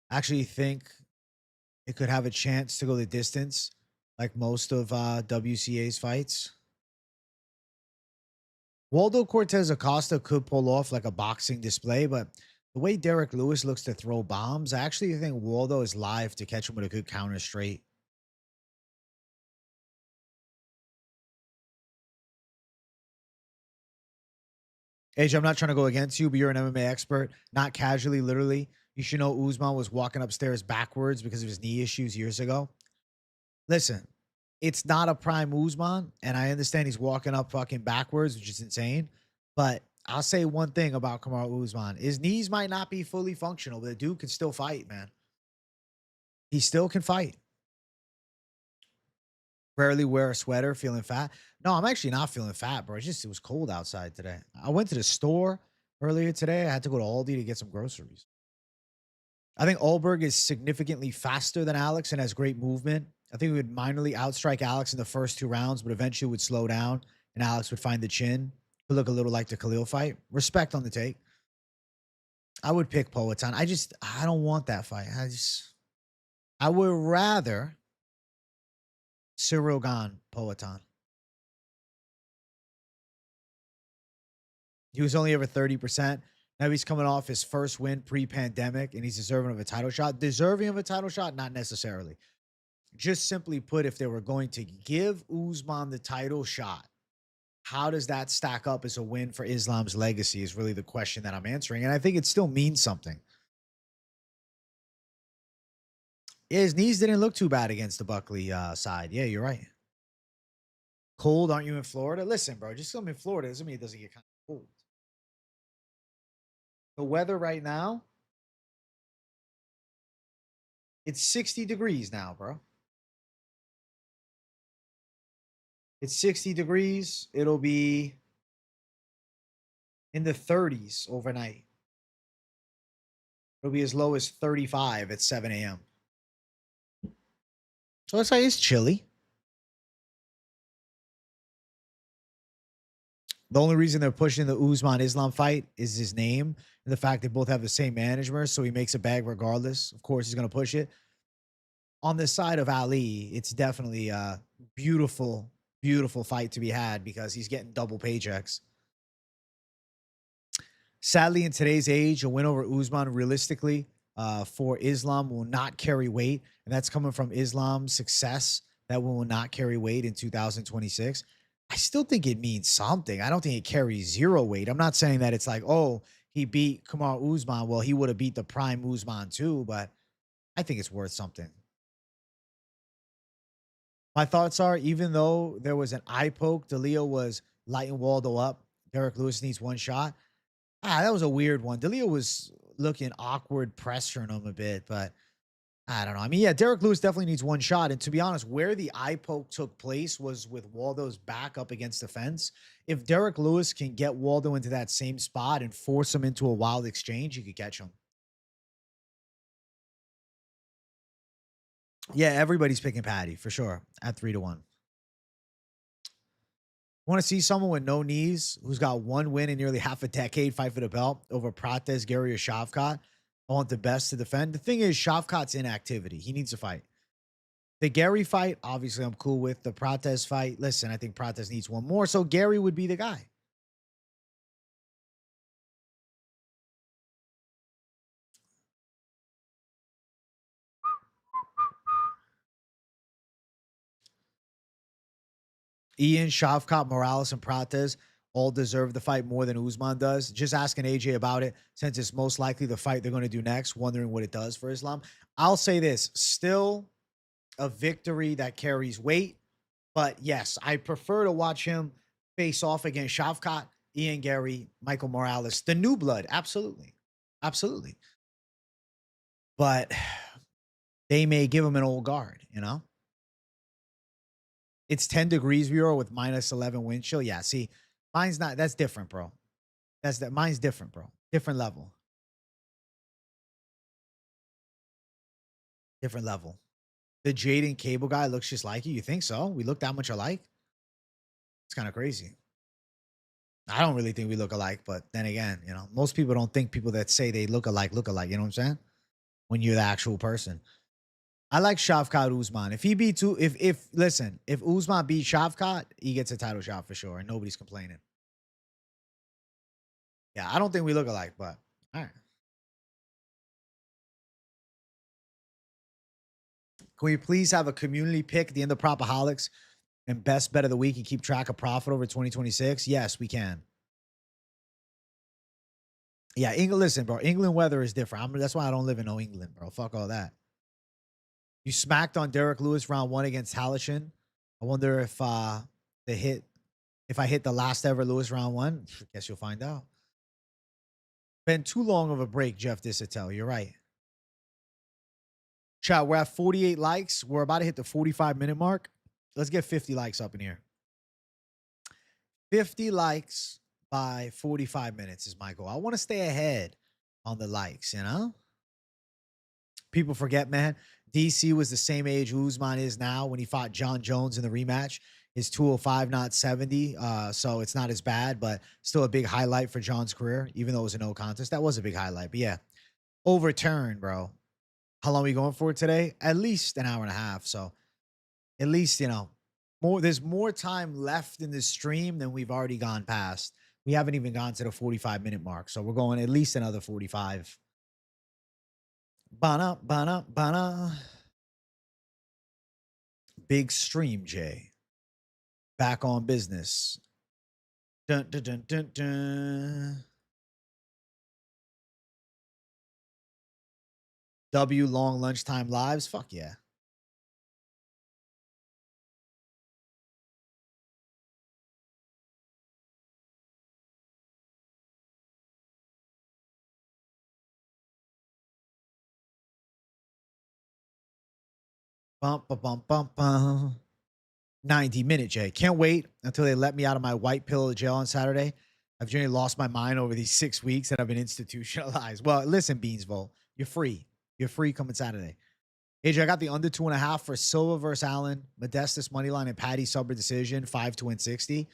I actually think it could have a chance to go the distance, like most of WCA's fights. Waldo Cortez Acosta could pull off like a boxing display, but the way Derek Lewis looks to throw bombs, I actually think Waldo is live to catch him with a good counter straight. Age, I'm not trying to go against you, but you're an MMA expert, not casually, literally. You should know Usman was walking upstairs backwards because of his knee issues years ago. Listen, it's not a prime Usman, and I understand he's walking up fucking backwards, which is insane. But I'll say one thing about Kamaru Usman. His knees might not be fully functional, but the dude can still fight, man. He still can fight. Rarely wear a sweater, feeling fat. No, I'm actually not feeling fat, bro. It was cold outside today. I went to the store earlier today. I had to go to Aldi to get some groceries. I think Ulberg is significantly faster than Alex and has great movement. I think we would minorly outstrike Alex in the first 2 rounds, but eventually would slow down and Alex would find the chin. Would look a little like the Khalil fight. Respect on the take. I would pick Poetan. I don't want that fight. I would rather Cyril Gane Poetan. He was only over 30%. Now he's coming off his first win pre-pandemic, and he's deserving of a title shot. Deserving of a title shot? Not necessarily. Just simply put, if they were going to give Usman the title shot, how does that stack up as a win for Islam's legacy is really the question that I'm answering. And I think it still means something. Yeah, his knees didn't look too bad against the Buckley side. Yeah, you're right. Cold, aren't you in Florida? Listen, bro, just because I'm in Florida doesn't mean it doesn't get kind of cold. The weather right now, it's 60 degrees now, bro. It's 60 degrees. It'll be in the 30s overnight. It'll be as low as 35 at 7 a.m. So it's like it's chilly. The only reason they're pushing the Usman Islam fight is his name and the fact they both have the same manager, so he makes a bag regardless. Of course, he's going to push it. On the side of Ali, it's definitely a beautiful, beautiful fight to be had because he's getting double paychecks. Sadly, in today's age, a win over Usman realistically for Islam will not carry weight, and that's coming from Islam's success. That will not carry weight in 2026. I still think it means something. I don't think it carries 0 weight. I'm not saying that it's like, oh, he beat Kamaru Usman. Well, he would have beat the prime Usman too, but I think it's worth something. My thoughts are, even though there was an eye poke, DeLeo was lighting Waldo up. Derek Lewis needs one shot. That was a weird one. DeLeo was looking awkward, pressuring him a bit, but I don't know. I mean, yeah, Derek Lewis definitely needs one shot. And to be honest, where the eye poke took place was with Waldo's back up against the fence. If Derek Lewis can get Waldo into that same spot and force him into a wild exchange, you could catch him. Yeah, everybody's picking Patty for sure at 3-1. Want to see someone with no knees who's got one win in nearly half a decade fight for the belt over Prates, Gary, or Shavkat? I want the best to defend. The thing is, Shavkat's inactivity. He needs to fight. The Gary fight, obviously, I'm cool with. The Prates fight, listen, I think Prates needs one more, so Gary would be the guy. Ian, Shavkat, Morales, and Prates all deserve the fight more than Usman does. Just asking AJ about it, since it's most likely the fight they're going to do next, wondering what it does for Islam. I'll say this, still a victory that carries weight. But yes, I prefer to watch him face off against Shavkat, Ian Gary, Michael Morales, the new blood. Absolutely. Absolutely. But they may give him an old guard, you know? It's 10 degrees Bureau with minus 11 wind chill. Yeah, see, mine's not, that's different, bro. Mine's different, bro. Different level. Different level. The Jaden Cable guy looks just like you. You think so? We look that much alike? It's kind of crazy. I don't really think we look alike, but then again, you know, most people don't think people that say they look alike look alike. You know what I'm saying? When you're the actual person. I like Shavkat Usman. If he beats, if listen, if Usman beats Shavkat, he gets a title shot for sure, and nobody's complaining. Yeah, I don't think we look alike, but all right. Can we please have a community pick at the end of Propaholics and best bet of the week and keep track of profit over 2026? Yes, we can. Yeah, England. Listen, bro. England weather is different. That's why I don't live in no England, bro. Fuck all that. You smacked on Derek Lewis round 1 against Halashin. I wonder if if I hit the last ever Lewis round 1. I guess you'll find out. Been too long of a break, Jeff Disatel. You're right. Chat, we're at 48 likes. We're about to hit the 45-minute mark. Let's get 50 likes up in here. 50 likes by 45 minutes is my goal. I want to stay ahead on the likes, you know? People forget, man. DC was the same age Usman is now when he fought John Jones in the rematch. His 205, not 70. So it's not as bad, but still a big highlight for John's career, even though it was a no contest. That was a big highlight. But yeah, overturned, bro. How long are we going for today? At least an hour and a half. So at least, you know, there's more time left in this stream than we've already gone past. We haven't even gone to the 45-minute mark. So we're going at least another 45. Bana, bana, bana. Big stream, Jay. Back on business. Dun, dun, dun, dun, dun. W long lunchtime lives. Fuck yeah. Bump, bump, bump, bump, bump. 90-minute, Jay. Can't wait until they let me out of my white pill jail on Saturday. I've generally lost my mind over these 6 weeks that I've been institutionalized. Well, listen, Beansville, you're free. You're free coming Saturday. AJ, I got the under 2.5 for Silva versus Allen, Modestus Moneyline, and Patty Subber decision, 5 to win 60.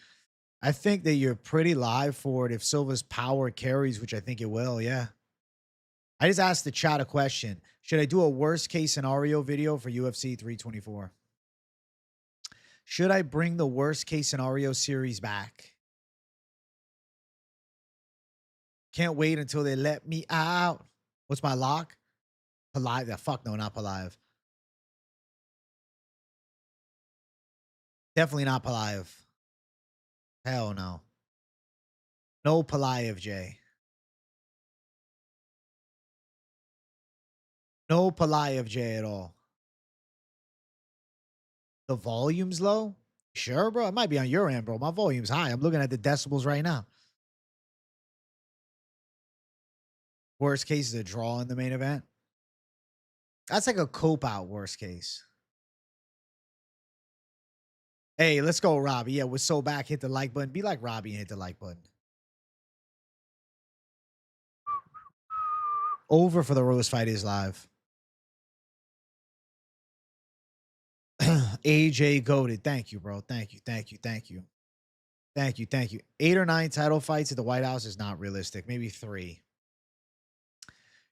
I think that you're pretty live for it if Silva's power carries, which I think it will. Yeah. I just asked the chat a question. Should I do a worst case scenario video for UFC 324? Should I bring the worst case scenario series back? Can't wait until they let me out. What's my lock? Palive. Yeah, fuck no, not Palive. Definitely not Palive. Hell no. No Palive, Jay. No Palayev J at all. The volume's low? Sure, bro. It might be on your end, bro. My volume's high. I'm looking at the decibels right now. Worst case is a draw in the main event. That's like a cope out worst case. Hey, let's go, Robbie. Yeah, we're so back. Hit the like button. Be like Robbie and hit the like button. Over for the Rose fight is live. AJ goaded. Thank you, bro. Thank you. Thank you. Thank you. Thank you. Thank you. 8 or 9 title fights at the White House is not realistic. Maybe 3.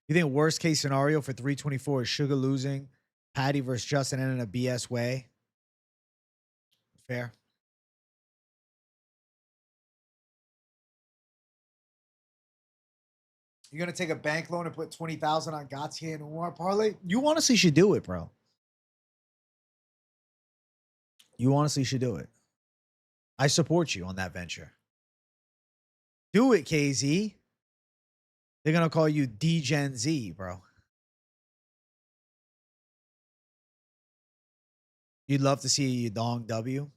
You think worst case scenario for 324 is Sugar losing, Patty versus Justin in a BS way? Fair. You're gonna take a bank loan and put 20,000 on Gaethje and Umar parlay? You honestly should do it, bro. You honestly should do it. I support you on that venture. Do it, KZ. They're gonna call you D-Gen Z, bro. You'd love to see a Dong W.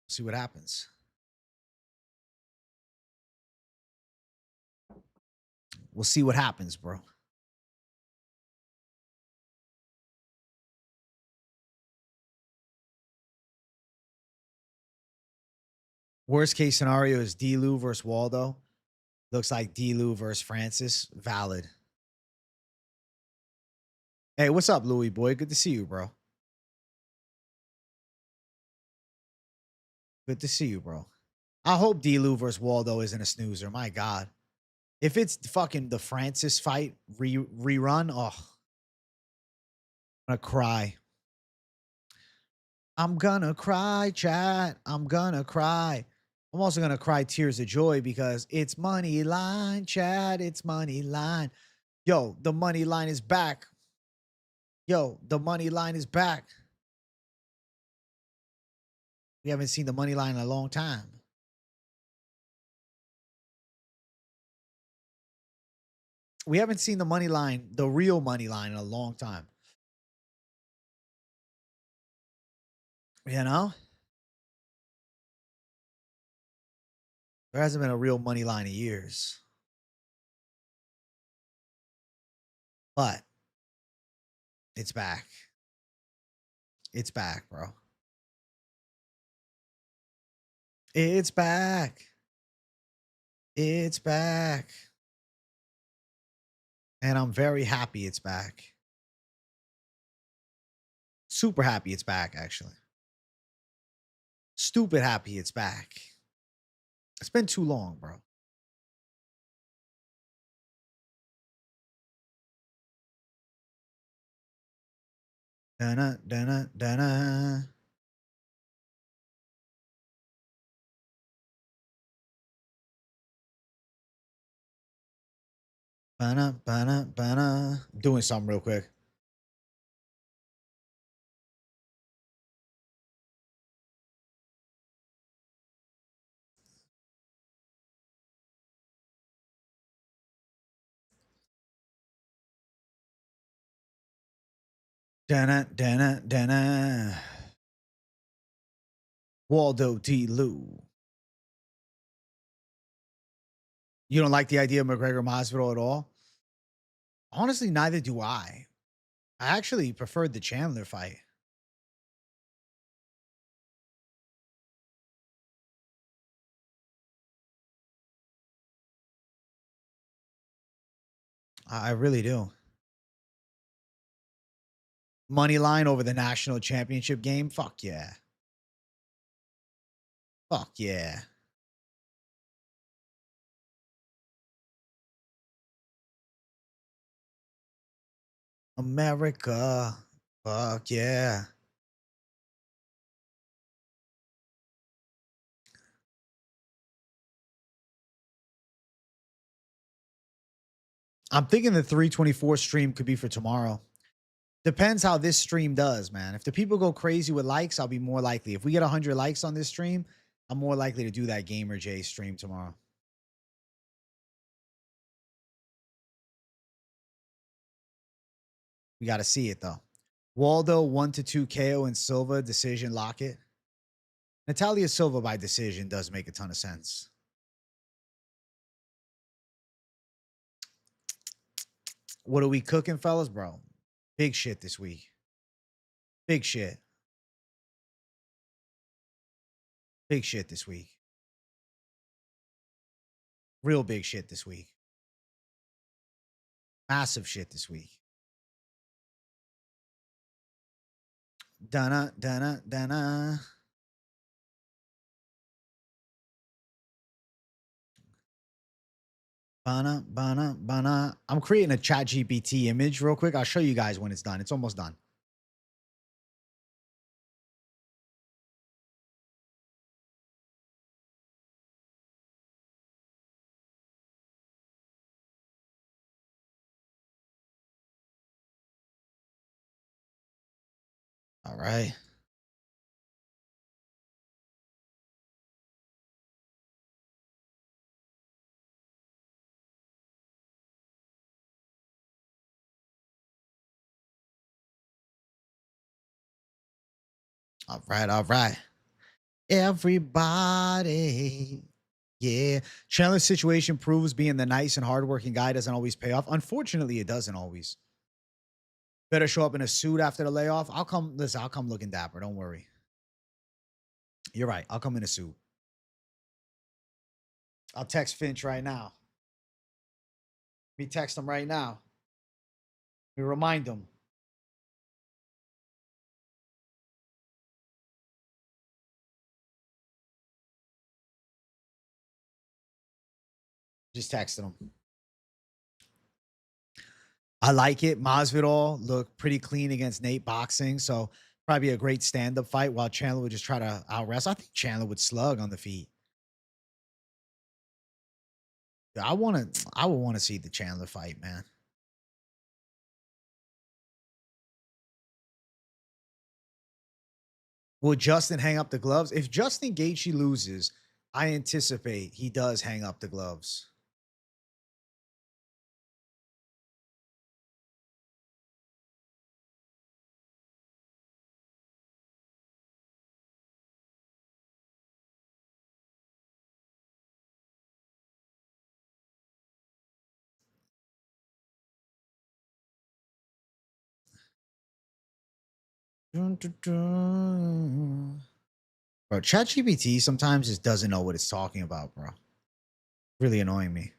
See what happens. We'll see what happens, bro. Worst case scenario is D-Lou versus Waldo. Looks like D-Lou versus Francis. Valid. Hey, what's up, Louis boy? Good to see you, bro. Good to see you, bro. I hope D-Lou versus Waldo isn't a snoozer. My God. If it's fucking the Francis fight rerun, oh, I'm gonna cry. I'm gonna cry, chat. I'm gonna cry. I'm also gonna cry tears of joy because it's Moneyline, chat. It's Moneyline. Yo, the Moneyline is back. Yo, the Moneyline is back. We haven't seen the Moneyline in a long time. We haven't seen the Moneyline, the real Moneyline, in a long time. You know? There hasn't been a real Moneyline in years. But it's back. It's back, bro. It's back. It's back. And I'm very happy it's back. Super happy it's back, actually. Stupid happy it's back. It's been too long, bro. Dun-na, dun-na, dun-na. Ba-na, ba-na, ba-na. I'm doing something real quick. Dun-na, dun-na, dun-na. Waldo T. Lou. You don't like the idea of McGregor Masvidal at all? Honestly, neither do I. I actually preferred the Chandler fight. I really do. Money line over the national championship game? Fuck yeah. Fuck yeah. America. Fuck yeah. I'm thinking the 324 stream could be for tomorrow. Depends how this stream does, man. If the people go crazy with likes, I'll be more likely. If we get 100 likes on this stream, I'm more likely to do that Gamer J stream tomorrow. We got to see it though. Waldo 1-2 KO and Silva decision lock it. Natalia Silva by decision does make a ton of sense. What are we cooking, fellas, bro? Big shit this week. Big shit. Big shit this week. Real big shit this week. Massive shit this week. Donna, Donna, Donna. Bana, bana, bana. I'm creating a ChatGPT image real quick. I'll show you guys when it's done. It's almost done. All right. All right. All right. Everybody. Yeah. Chandler's situation proves being the nice and hardworking guy doesn't always pay off. Unfortunately, it doesn't always. Better show up in a suit after the layoff. I'll come. Listen, I'll come looking dapper. Don't worry. You're right. I'll come in a suit. I'll text Finch right now. Me text him right now. We remind him. Just texted him. I like it. Masvidal looked pretty clean against Nate boxing, so probably a great stand-up fight. While Chandler would just try to out wrestle. I think Chandler would slug on the feet. I would want to see the Chandler fight, man. Will Justin hang up the gloves? If Justin Gaethje loses, I anticipate he does hang up the gloves. Dun, dun, dun. Bro, ChatGPT sometimes just doesn't know what it's talking about, bro. Really annoying me.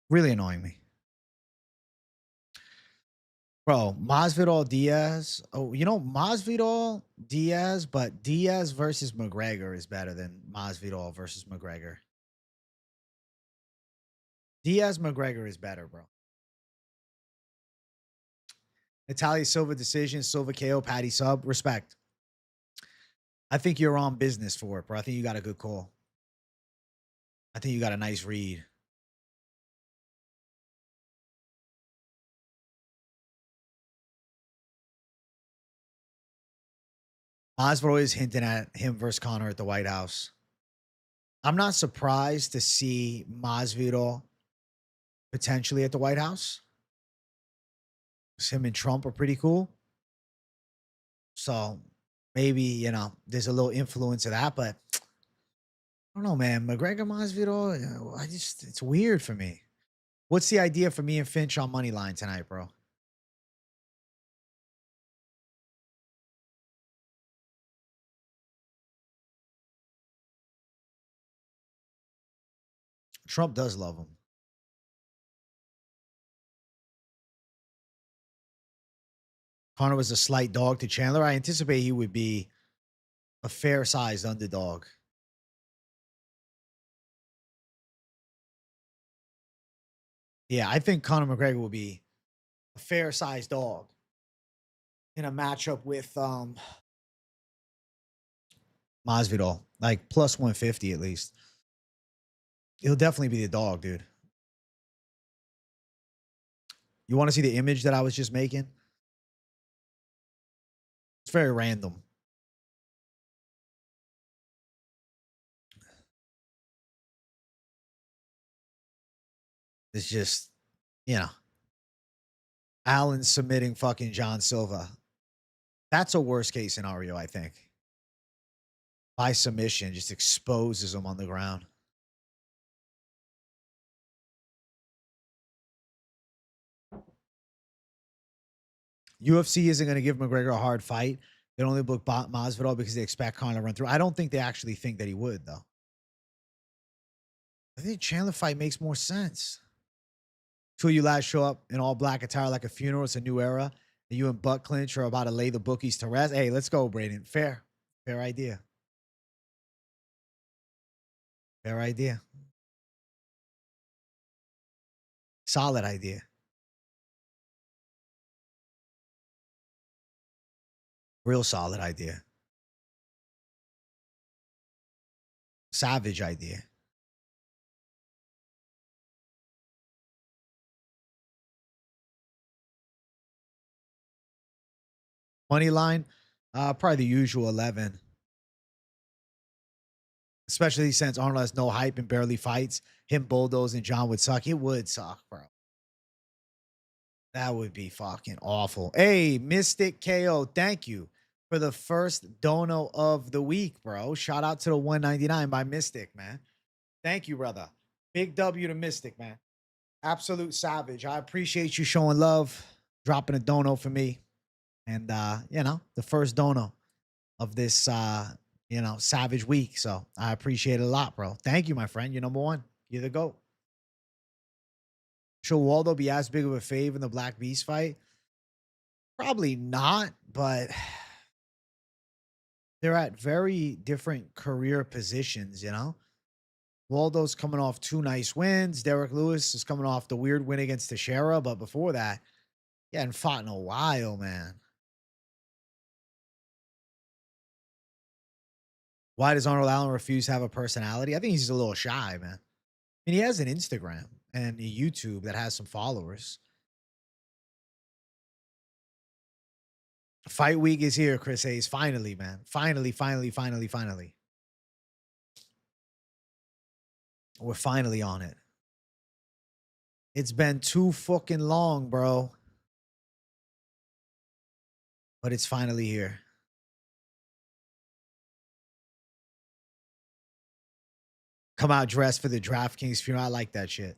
Really annoying me. Bro, Masvidal Diaz. Oh, you know, Masvidal Diaz, but Diaz versus McGregor is better than Masvidal versus McGregor. Diaz McGregor is better, bro. Natalia Silva decision, Silva KO, Patty sub. Respect. I think you're on business for it, bro. I think you got a good call. I think you got a nice read. Masvidal is hinting at him versus Connor at the White House. I'm not surprised to see Masvidal potentially at the White House. Him and Trump are pretty cool. So maybe, you know, there's a little influence of that, but I don't know, man. McGregor Masvidal, you know, it's weird for me. What's the idea for me and Finch on Moneyline tonight, bro? Trump does love him. Connor was a slight dog to Chandler. I anticipate he would be a fair-sized underdog. Yeah, I think Conor McGregor will be a fair-sized dog in a matchup with Masvidal, like plus 150 at least. He'll definitely be the dog, dude. You want to see the image that I was just making? It's very random. It's just, you know, Allen submitting fucking John Silva. That's a worst case scenario, I think. By submission, just exposes him on the ground. UFC isn't going to give McGregor a hard fight. They only book Masvidal because they expect Conor to run through. I don't think they actually think that he would, though. I think Chandler fight makes more sense. Two of you lads show up in all black attire like a funeral. It's a new era. And you and Butt Clinch are about to lay the bookies to rest. Hey, let's go, Braden. Fair. Fair idea. Fair idea. Solid idea. Real solid idea. Savage idea. Moneyline, probably the usual 11. Especially since Arnold has no hype and barely fights. Him bulldozing John would suck. It would suck, bro. That would be fucking awful. Hey, Mystic KO, thank you for the first dono of the week, bro. Shout out to the 199 by Mystic, man. Thank you, brother. Big W to Mystic, man. Absolute savage. I appreciate you showing love, dropping a dono for me. And you know, the first dono of this you know, savage week. So I appreciate it a lot, bro. Thank you, my friend. You're number one. You're the GOAT. Should Waldo be as big of a fave in the Black Beast fight? Probably not, but they're at very different career positions, you know? Waldo's coming off 2 nice wins. Derek Lewis is coming off the weird win against Teixeira, but before that, he hadn't fought in a while, man. Why does Arnold Allen refuse to have a personality? I think he's a little shy, man. I mean, he has an Instagram and a YouTube that has some followers. Fight week is here, Chris Hayes. Finally, man. Finally, finally, finally, finally. We're finally on it. It's been too fucking long, bro. But it's finally here. Come out dressed for the DraftKings funeral. I like that shit.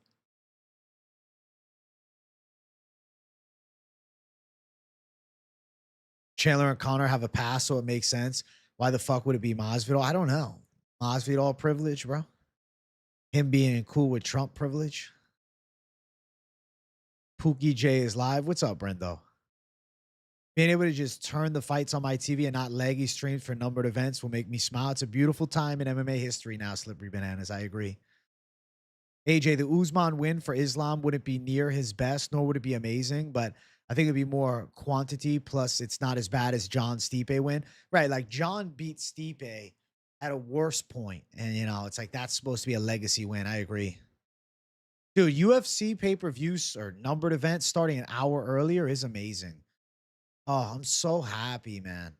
Chandler and Connor have a pass, so it makes sense. Why the fuck would it be Masvidal? I don't know. Masvidal privilege, bro. Him being cool with Trump privilege. Pookie J is live. What's up, Brendo? Being able to just turn the fights on my TV and not laggy streams for numbered events will make me smile. It's a beautiful time in MMA history now, Slippery Bananas. I agree. AJ, the Usman win for Islam wouldn't be near his best, nor would it be amazing, but I think it'd be more quantity. Plus, it's not as bad as John Stipe win. Right. Like John beat Stipe at a worse point. And, you know, it's like that's supposed to be a legacy win. I agree. Dude, UFC pay-per-views or numbered events starting an hour earlier is amazing. Oh, I'm so happy, man.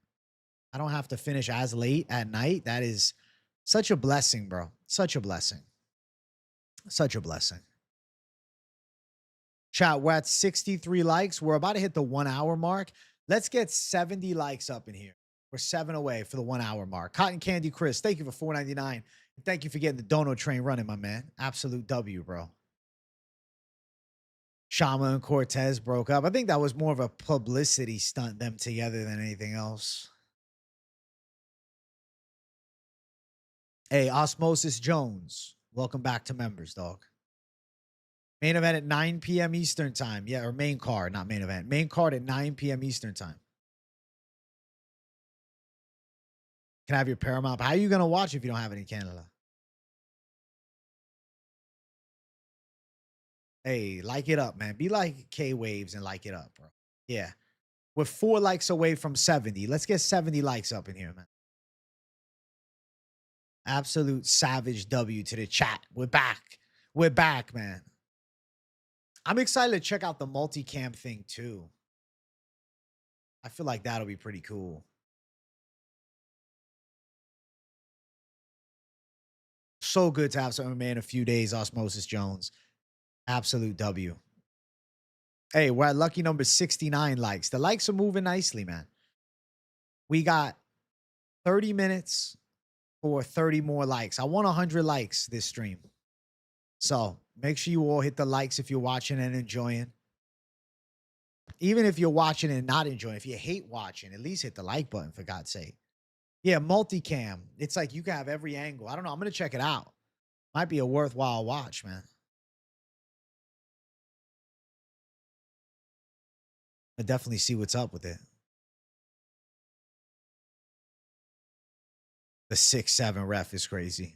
I don't have to finish as late at night. That is such a blessing, bro. Such a blessing. Such a blessing. Chat, we're at 63 likes. We're about to hit the 1 hour mark. Let's get 70 likes up in here. We're 7 away for the 1 hour mark. Cotton Candy Chris, thank you for $4.99. And thank you for getting the dono train running, my man. Absolute W, bro. Shama and Cortez broke up. I think that was more of a publicity stunt, them together, than anything else. Hey, Osmosis Jones, welcome back to members, dog. Main event at 9 p.m. Eastern time. Yeah, or main card, not main event. Main card at 9 p.m. Eastern time. Can I have your Paramount? How are you going to watch if you don't have it in Canada? Hey, like it up, man. Be like K-Waves and like it up, bro. Yeah. We're 4 likes away from 70. Let's get 70 likes up in here, man. Absolute savage W to the chat. We're back. We're back, man. I'm excited to check out the multicam thing too. I feel like that'll be pretty cool. So good to have some MMA in a few days, Osmosis Jones. Absolute W. Hey, we're at lucky number 69 likes. The likes are moving nicely, man. We got 30 minutes for 30 more likes. I want 100 likes this stream. So make sure you all hit the likes if you're watching and enjoying. Even if you're watching and not enjoying, if you hate watching, at least hit the like button, for God's sake. Yeah, multicam. It's like you can have every angle. I don't know. I'm going to check it out. Might be a worthwhile watch, man. I definitely see what's up with it. The 6'7" ref is crazy.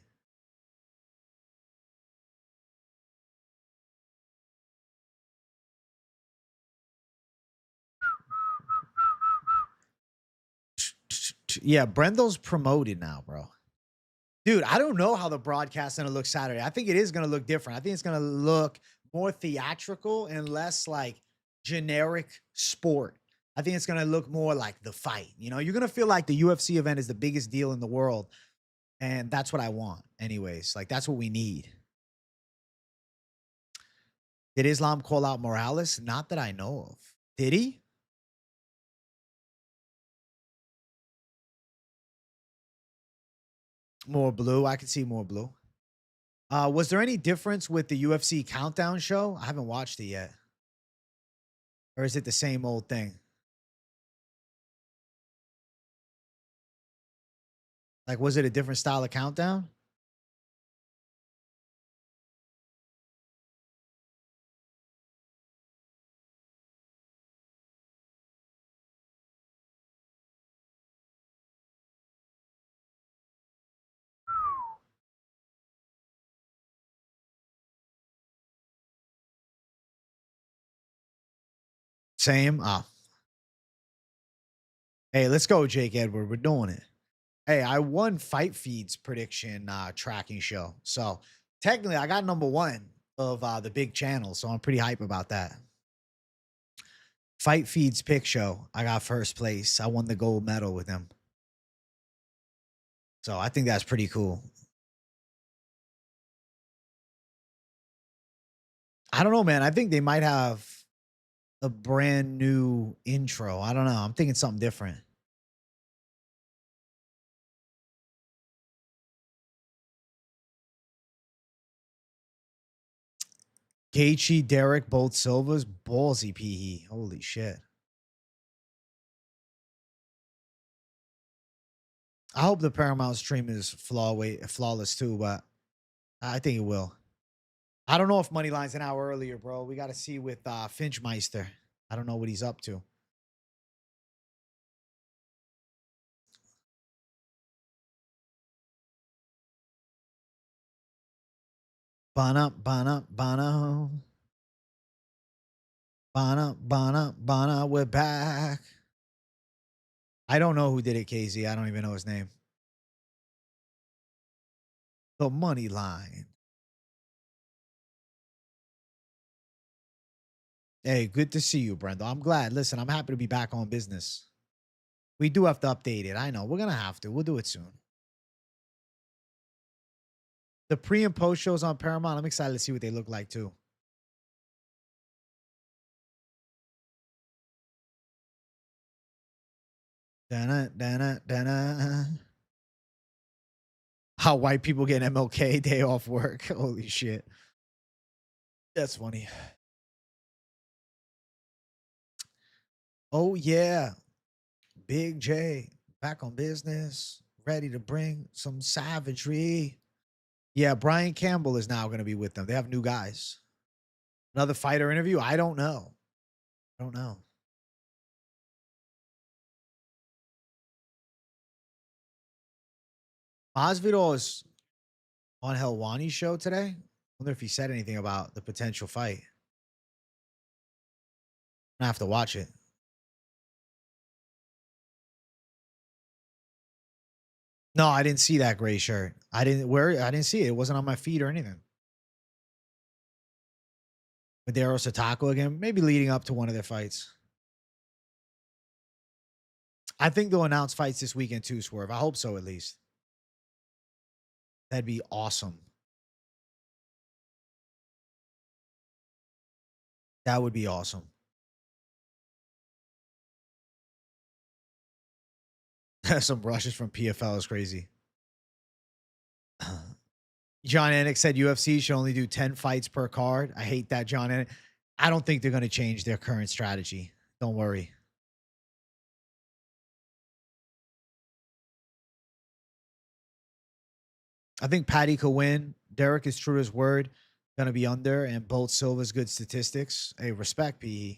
Yeah, Brendel's promoted now, bro. Dude, I don't know how the broadcast's gonna look Saturday. I think it is gonna look different. I think it's gonna look more theatrical and less like generic sport. I think it's gonna look more like the fight. You know, you're gonna feel like the UFC event is the biggest deal in the world. And that's what I want, anyways. Like, that's what we need. Did Islam call out Morales? Not that I know of. Did he? More blue. I can see more blue. Was there any difference with the UFC countdown show? I haven't watched it yet. Or is it the same old thing? Like, was it a different style of countdown? Same? Ah. Hey, let's go, Jake Edward. We're doing it. Hey, I won Fight Feed's prediction tracking show. So technically I got number one of the big channel. So I'm pretty hype about that. Fight Feed's pick show. I got first place. I won the gold medal with him. So I think that's pretty cool. I don't know, man. I think they might have a brand new intro. I don't know. I'm thinking something different. Gaethje, Derek, both Silvas, ballsy pee. Holy shit. I hope the Paramount stream is flawless too, but I think it will. I don't know if Moneyline's an hour earlier, bro. We got to see with Finchmeister. I don't know what he's up to. Bana, bana, bana. Bana, bana, bana. We're back. I don't know who did it, KZ. I don't even know his name. The Moneyline. Hey, good to see you, Brenda. I'm glad. Listen, I'm happy to be back on business. We do have to update it. I know. We're going to have to. We'll do it soon. The pre and post shows on Paramount, I'm excited to see what they look like too. Dana, dana, dana. How white people get MLK day off work. Holy shit. That's funny. Oh, yeah. Big J back on business, ready to bring some savagery. Yeah, Brian Campbell is now going to be with them. They have new guys. Another fighter interview? I don't know. I don't know. Masvidal is on Helwani's show today. Wonder if he said anything about the potential fight. I have to watch it. No, I didn't see that gray shirt. I didn't see it. It wasn't on my feed or anything. Madero Satako again, maybe leading up to one of their fights. I think they'll announce fights this weekend too, Swerve. I hope so, at least. That'd be awesome. That would be awesome. Some rushes from PFL is crazy. John Anik said UFC should only do 10 fights per card. I hate that, John Anik. I don't think they're going to change their current strategy. Don't worry. I think Patty could win. Derek is true to his word. Going to be under, and both Silva's good statistics. Hey, respect, PE.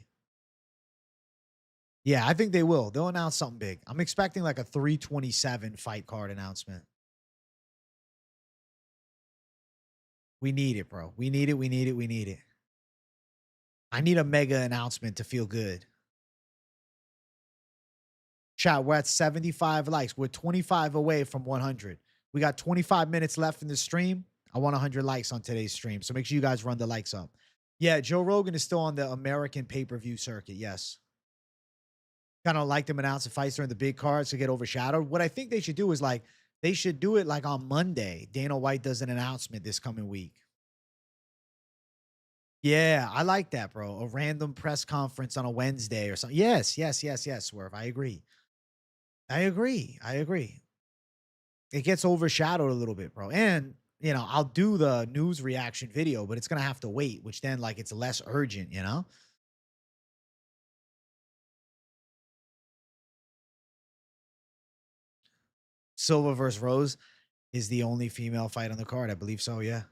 Yeah, I think they will. They'll announce something big. I'm expecting like a 327 fight card announcement. We need it, bro. We need it. We need it. We need it. I need a mega announcement to feel good. Chat, we're at 75 likes. We're 25 away from 100. We got 25 minutes left in the stream. I want 100 likes on today's stream. So make sure you guys run the likes up. Yeah, Joe Rogan is still on the American pay-per-view circuit. Yes. Kind of like them announcing fights during the big cards to get overshadowed. What I think they should do is like, they should do it like on Monday. Dana White does an announcement this coming week. Yeah, I like that, bro. A random press conference on a Wednesday or something. Yes, yes, yes, yes, Swerve. I agree. I agree. I agree. It gets overshadowed a little bit, bro. And, you know, I'll do the news reaction video, but it's going to have to wait, which then, like, it's less urgent, you know? Silva versus Rose is the only female fight on the card. I believe so, yeah.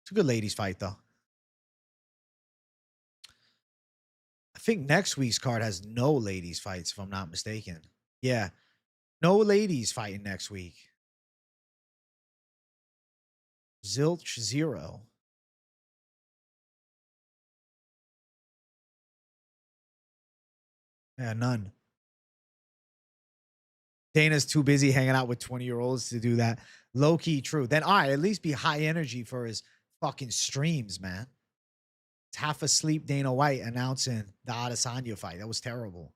It's a good ladies fight, though. I think next week's card has no ladies fights, if I'm not mistaken. Yeah. No ladies fighting next week. Zilch 0. Yeah, none. Dana's too busy hanging out with 20-year-olds to do that. Low key true. Then, all right, at least be high energy for his fucking streams, man. It's half asleep Dana White announcing the Adesanya fight. That was terrible.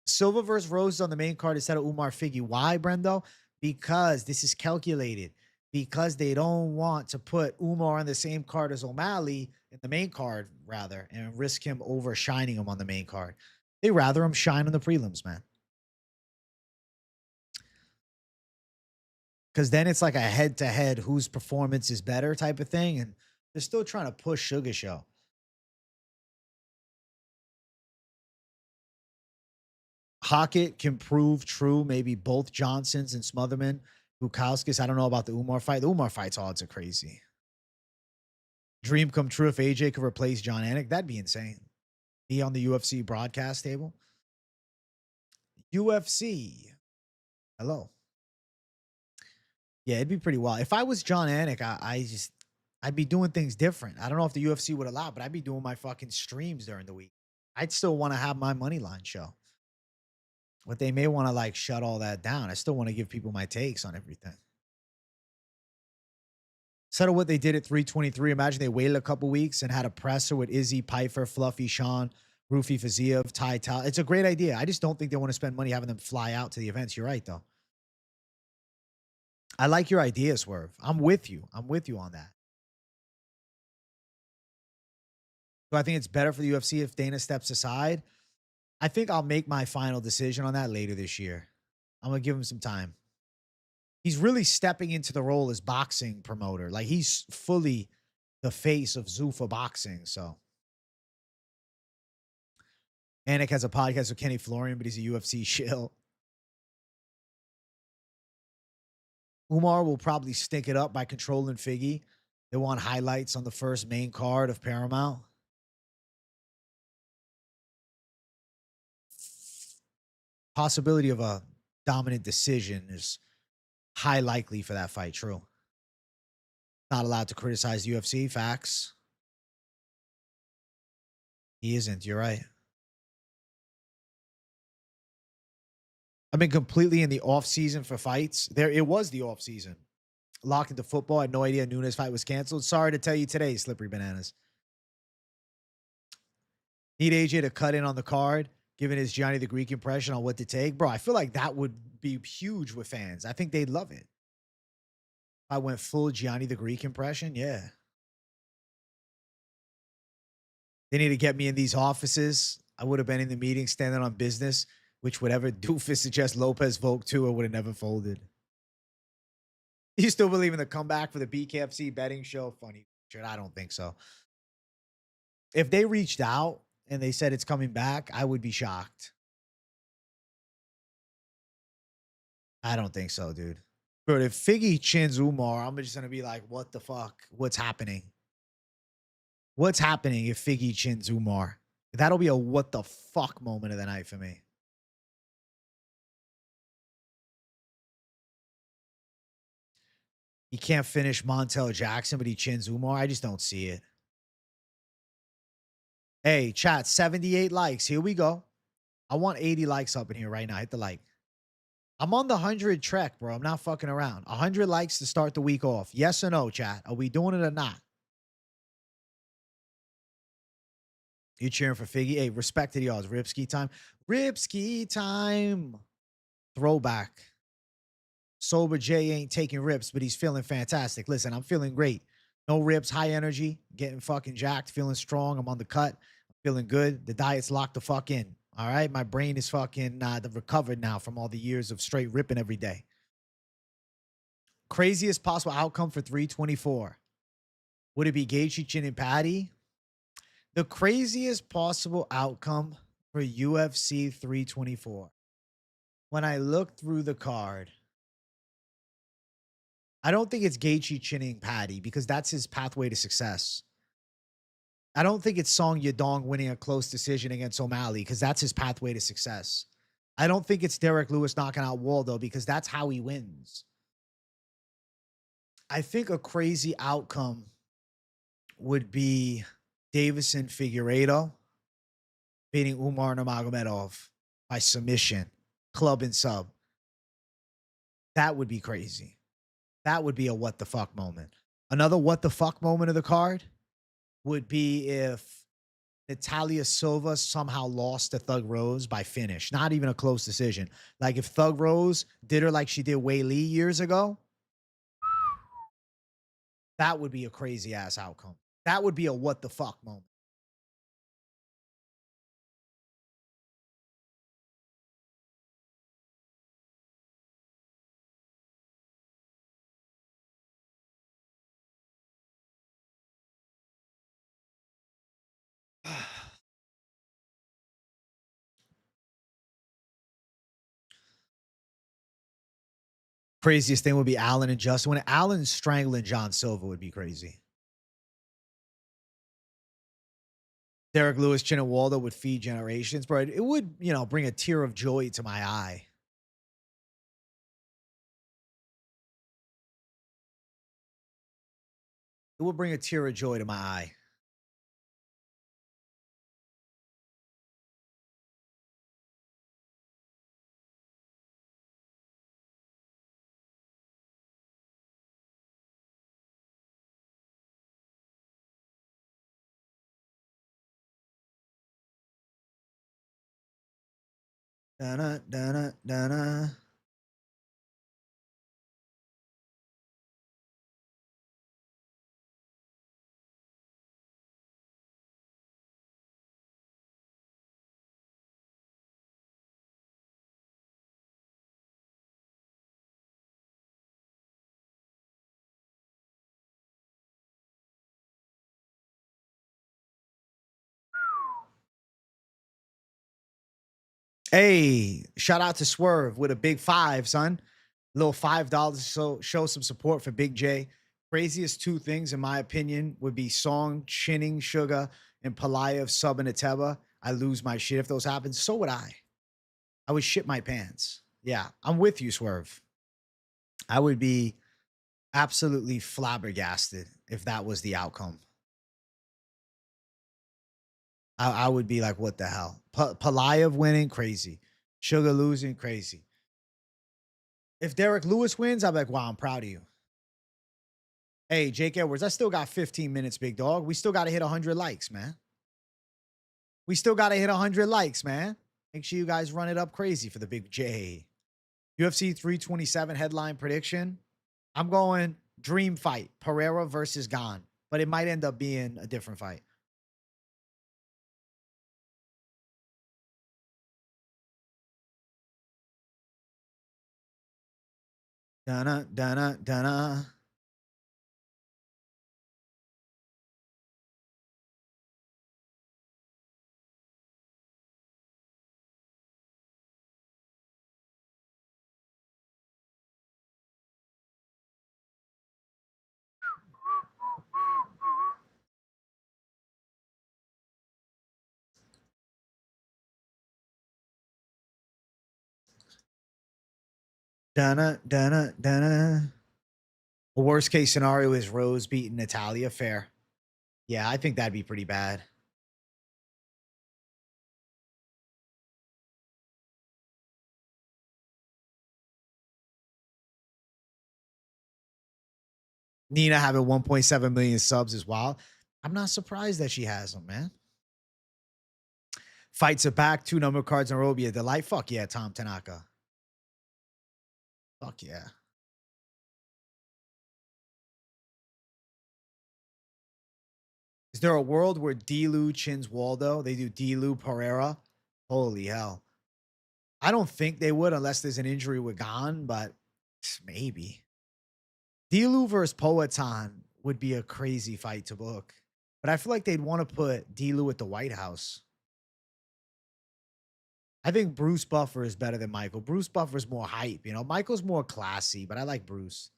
Silva versus Rose on the main card instead of Umar Figgy. Why, Brendo? Because this is calculated. Because they don't want to put Umar on the same card as O'Malley in the main card, rather, and risk him overshining him on the main card. They rather him shine on the prelims, man. Because then it's like a head-to-head whose performance is better type of thing, and they're still trying to push Sugar Show. Hockett can prove true, maybe both Johnsons and Smotherman. Bukowskis, I don't know about the Umar fight. The Umar fight's odds are crazy. Dream come true if AJ could replace John Anik. That'd be insane. Be on the UFC broadcast table. UFC. Hello. Yeah, it'd be pretty wild. If I was John Anik, I'd be doing things different. I don't know if the UFC would allow, but I'd be doing my fucking streams during the week. I'd still want to have my Moneyline show. But they may want to like shut all that down. I still want to give people my takes on everything. Instead of what they did at 323, imagine they waited a couple weeks and had a presser with Izzy, Pfeiffer, Fluffy, Sean, Rufi Faziev, Ty Tal. It's a great idea. I just don't think they want to spend money having them fly out to the events. You're right, though. I like your idea, Swerve. I'm with you. I'm with you on that. Do I think it's better for the UFC if Dana steps aside? I think I'll make my final decision on that later this year. I'm going to give him some time. He's really stepping into the role as boxing promoter. Like, he's fully the face of Zuffa boxing. So, Anik has a podcast with Kenny Florian, but he's a UFC shill. Umar will probably stink it up by controlling Figgy. They want highlights on the first main card of Paramount. Possibility of a dominant decision is high likely for that fight. True. Not allowed to criticize the UFC. Facts. He isn't. You're right. I've been completely in the off season for fights. It was the off season. Locked into football. I had no idea Nunes fight was canceled. Sorry to tell you today, Slippery Bananas. Need AJ to cut in on the card, given his Gianni the Greek impression on what to take. Bro, I feel like that would be huge with fans. I think they'd love it. I went full Gianni the Greek impression. Yeah. They need to get me in these offices I would have been in the meeting standing on business, which whatever doofus suggests Lopez vote to, it would have never folded. You still believe in the comeback for the BKFC betting show? Funny shit. I don't think so. If they reached out and they said it's coming back, I would be shocked. I don't think so, dude. But if Figgy chins Umar, I'm just gonna be like, what the fuck? What's happening? What's happening if Figgy chins Umar? That'll be a what the fuck moment of the night for me. He can't finish Montel Jackson, but he chins Umar. I just don't see it. Hey, chat, 78 likes. Here we go. I want 80 likes up in here right now. Hit the like. I'm on the 100 trek, bro. I'm not fucking around. 100 likes to start the week off. Yes or no, chat? Are we doing it or not? You cheering for Figgy? Hey, respect to y'all. Ripski time. Ripski time. Throwback. Sober J ain't taking rips, but he's feeling fantastic. Listen, I'm feeling great. No rips, high energy, getting fucking jacked, feeling strong. I'm on the cut. I'm feeling good. The diet's locked the fuck in. All right. My brain is fucking recovered now from all the years of straight ripping every day. Craziest possible outcome for 324. Would it be Gaethje, Chin, and Patty? The craziest possible outcome for UFC 324. When I look through the card, I don't think it's Gaethje chinning Patty because that's his pathway to success. I don't think it's Song Yadong winning a close decision against O'Malley because that's his pathway to success. I don't think it's Derek Lewis knocking out Waldo because that's how he wins. I think a crazy outcome would be Davison Figueiredo beating Umar Nurmagomedov by submission, club and sub. That would be crazy. That would be a what the fuck moment. Another what the fuck moment of the card would be if Natalia Silva somehow lost to Thug Rose by finish. Not even a close decision. Like if Thug Rose did her like she did Wei Lee years ago, that would be a crazy ass outcome. That would be a what the fuck moment. Craziest thing would be Allen and Justin. When Allen's strangling John Silva would be crazy. Derek Lewis, Chin and Waldo would feed generations, bro. It would, bring a tear of joy to my eye. It would bring a tear of joy to my eye. Da-na, da-na, da-na. Hey, shout out to Swerve with a big $5, son. Little $5 so show some support for Big J. Craziest two things, in my opinion, would be Song chinning Sugar and Pelayev subbing Ateba. I lose my shit if those happen. So would I. I would shit my pants. Yeah, I'm with you, Swerve. I would be absolutely flabbergasted if that was the outcome. I would be like, what the hell? Pelayev winning, crazy. Sugar losing, crazy. If Derek Lewis wins, I'll be like, wow, I'm proud of you. Hey, Jake Edwards, I still got 15 minutes, big dog. We still got to hit 100 likes, man. We still got to hit 100 likes, man. Make sure you guys run it up crazy for the Big J. UFC 327 headline prediction. I'm going dream fight, Pereira versus Gane, but it might end up being a different fight. Dun dun dun. Dun dun dun. The worst case scenario is Rose beating Natalia. Fair. Yeah, I think that'd be pretty bad. Nina having 1.7 million subs is wild. I'm not surprised that she has them, man. Fights are back. 2 number cards in a row. Be a delight. Fuck yeah, Tom Tanaka. Fuck yeah. Is there a world where Delu chins Waldo? They do Delu Pereira. Holy hell. I don't think they would unless there's an injury with Gon, but maybe. Delu versus Poatan would be a crazy fight to book. But I feel like they'd want to put Delu at the White House. I think Bruce Buffer is better than Michael. Bruce Buffer's more hype, you know. Michael's more classy, but I like Bruce.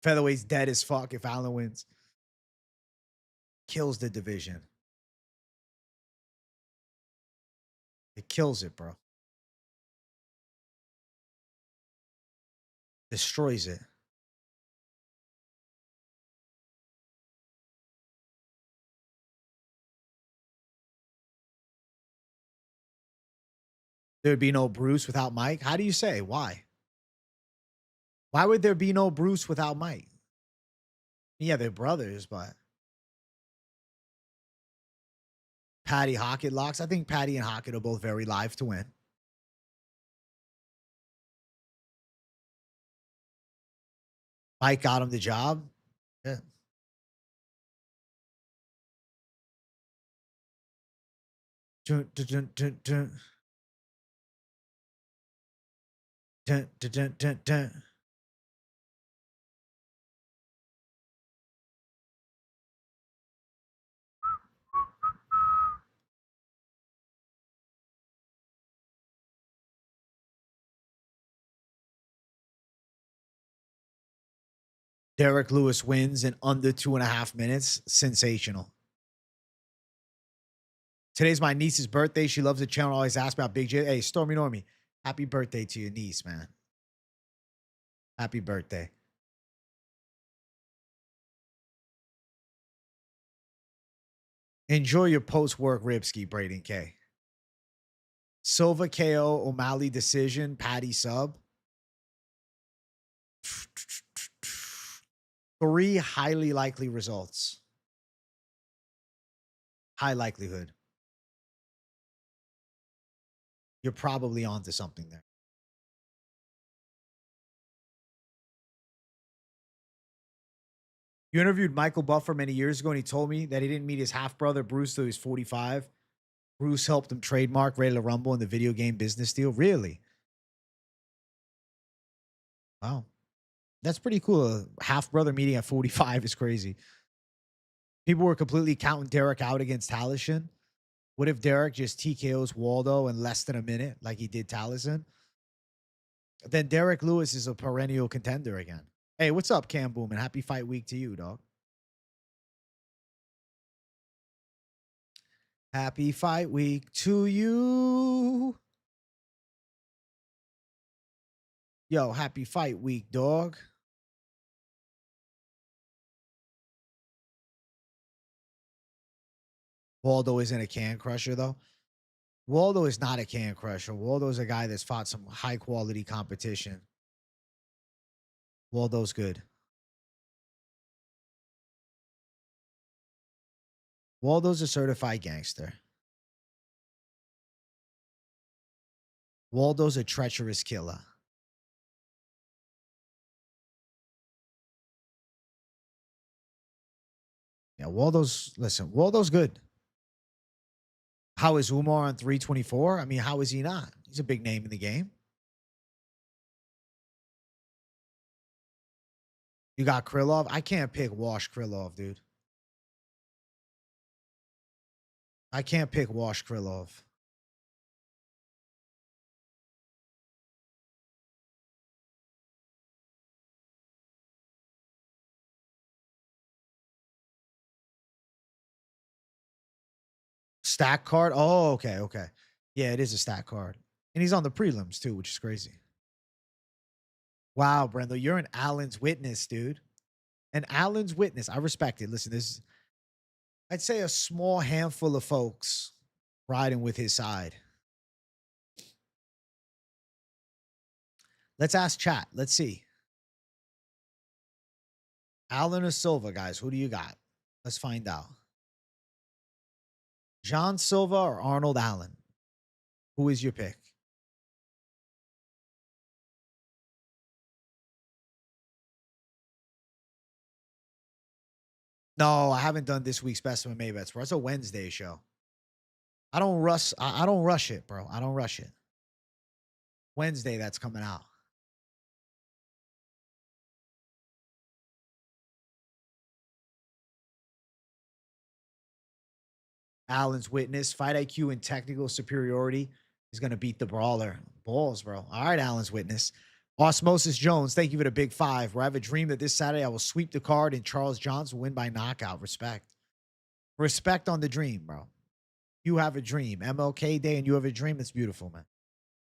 Featherweight's dead as fuck if Allen wins. Kills the division. It kills it, bro. Destroys it. There'd be no Bruce without Mike. How do you say? Why? Why would there be no Bruce without Mike? Yeah, they're brothers, but Patty Hockett locks. I think Patty and Hockett are both very live to win. Mike got him the job. Yeah. Dun, dun, dun, dun, dun. Dun, dun, dun, dun, dun. Derek Lewis wins in under 2.5 minutes. Sensational. Today's my niece's birthday. She loves the channel. Always asks about Big J. Hey, Stormy Normie, happy birthday to your niece, man. Happy birthday. Enjoy your post-work ribski, Braden K. Silva KO, O'Malley decision, Patty sub. 3 highly likely results. High likelihood. You're probably onto something there. You interviewed Michael Buffer many years ago, and he told me that he didn't meet his half brother Bruce till he was 45. Bruce helped him trademark Ready to Rumble in the video game business deal. Really? Wow. That's pretty cool. A half brother meeting at 45 is crazy. People were completely counting Derek out against Taliesin. What if Derek just TKOs Waldo in less than a minute, like he did Taliesin? Then Derek Lewis is a perennial contender again. Hey, what's up, Cam Boom? And happy fight week to you, dog. Happy fight week to you. Yo, happy fight week, dog. Waldo isn't a can crusher, though. Waldo is not a can crusher. Waldo's a guy that's fought some high quality competition. Waldo's good. Waldo's a certified gangster. Waldo's a treacherous killer. Yeah, Waldo's good. How is Umar on 324? I mean, how is he not? He's a big name in the game. You got Krylov? I can't pick Wash Krylov, dude. I can't pick Wash Krylov. Stack card? Oh, okay, okay. Yeah, it is a stack card. And he's on the prelims too, which is crazy. Wow, Brendo, you're an Allen's witness, dude. An Allen's witness. I respect it. Listen, this is, I'd say, a small handful of folks riding with his side. Let's ask chat. Let's see. Allen or Silva, guys? Who do you got? Let's find out. John Silva or Arnold Allen? Who is your pick? No, I haven't done this week's Best of May Bets, bro. It's a Wednesday show. I don't rush. I don't rush it, bro. I don't rush it. Wednesday, that's coming out. Allen's witness. Fight IQ and technical superiority is going to beat the brawler. Balls, bro. All right, Allen's witness. Osmosis Jones, thank you for the big five. Where I have a dream that this Saturday I will sweep the card and Charles Johnson will win by knockout. Respect. Respect on the dream, bro. You have a dream. MLK Day and you have a dream. It's beautiful, man.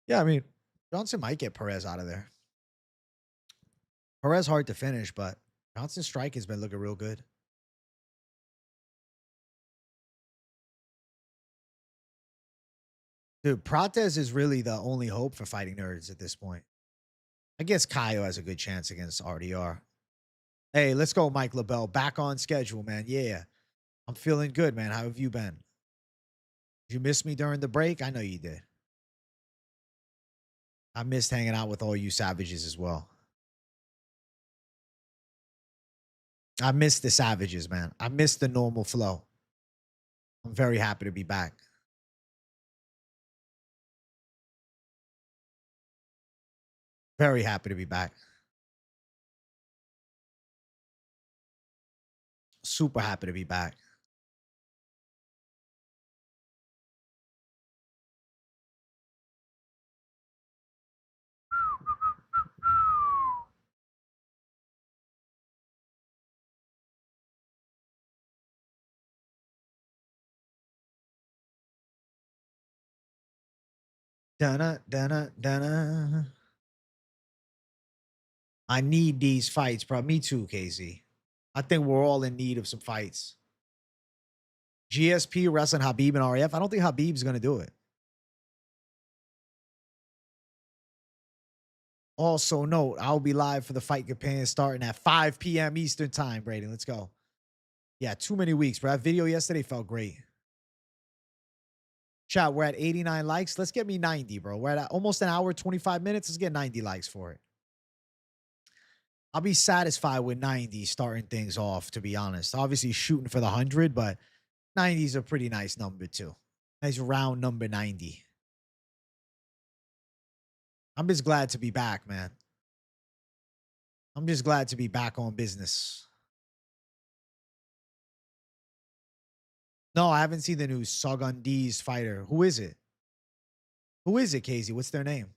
Yeah, I mean, Johnson might get Perez out of there. Perez hard to finish, but Johnson's strike has been looking real good. Dude, Prates is really the only hope for fighting nerds at this point. I guess Kaio has a good chance against RDR. Hey, let's go, Mike LaBelle. Back on schedule, man. Yeah. I'm feeling good, man. How have you been? Did you miss me during the break? I know you did. I missed hanging out with all you savages as well. I missed the savages, man. I missed the normal flow. I'm very happy to be back. Very happy to be back. Super happy to be back. Dun dun dun. I need these fights, bro. Me too, KZ. I think we're all in need of some fights. GSP wrestling Habib and RF. I don't think Habib's going to do it. Also, note, I'll be live for the fight campaign starting at 5 p.m. Eastern time, Brady. Let's go. Yeah, too many weeks, bro. That video yesterday felt great. Chat, we're at 89 likes. Let's get me 90, bro. We're at almost an hour, 25 minutes. Let's get 90 likes for it. I'll be satisfied with 90 starting things off, to be honest. Obviously, shooting for the 100, but 90 is a pretty nice number, too. Nice round number 90. I'm just glad to be back, man. I'm just glad to be back on business. No, I haven't seen the new Sogundi's fighter. Who is it? Who is it, Casey? What's their name?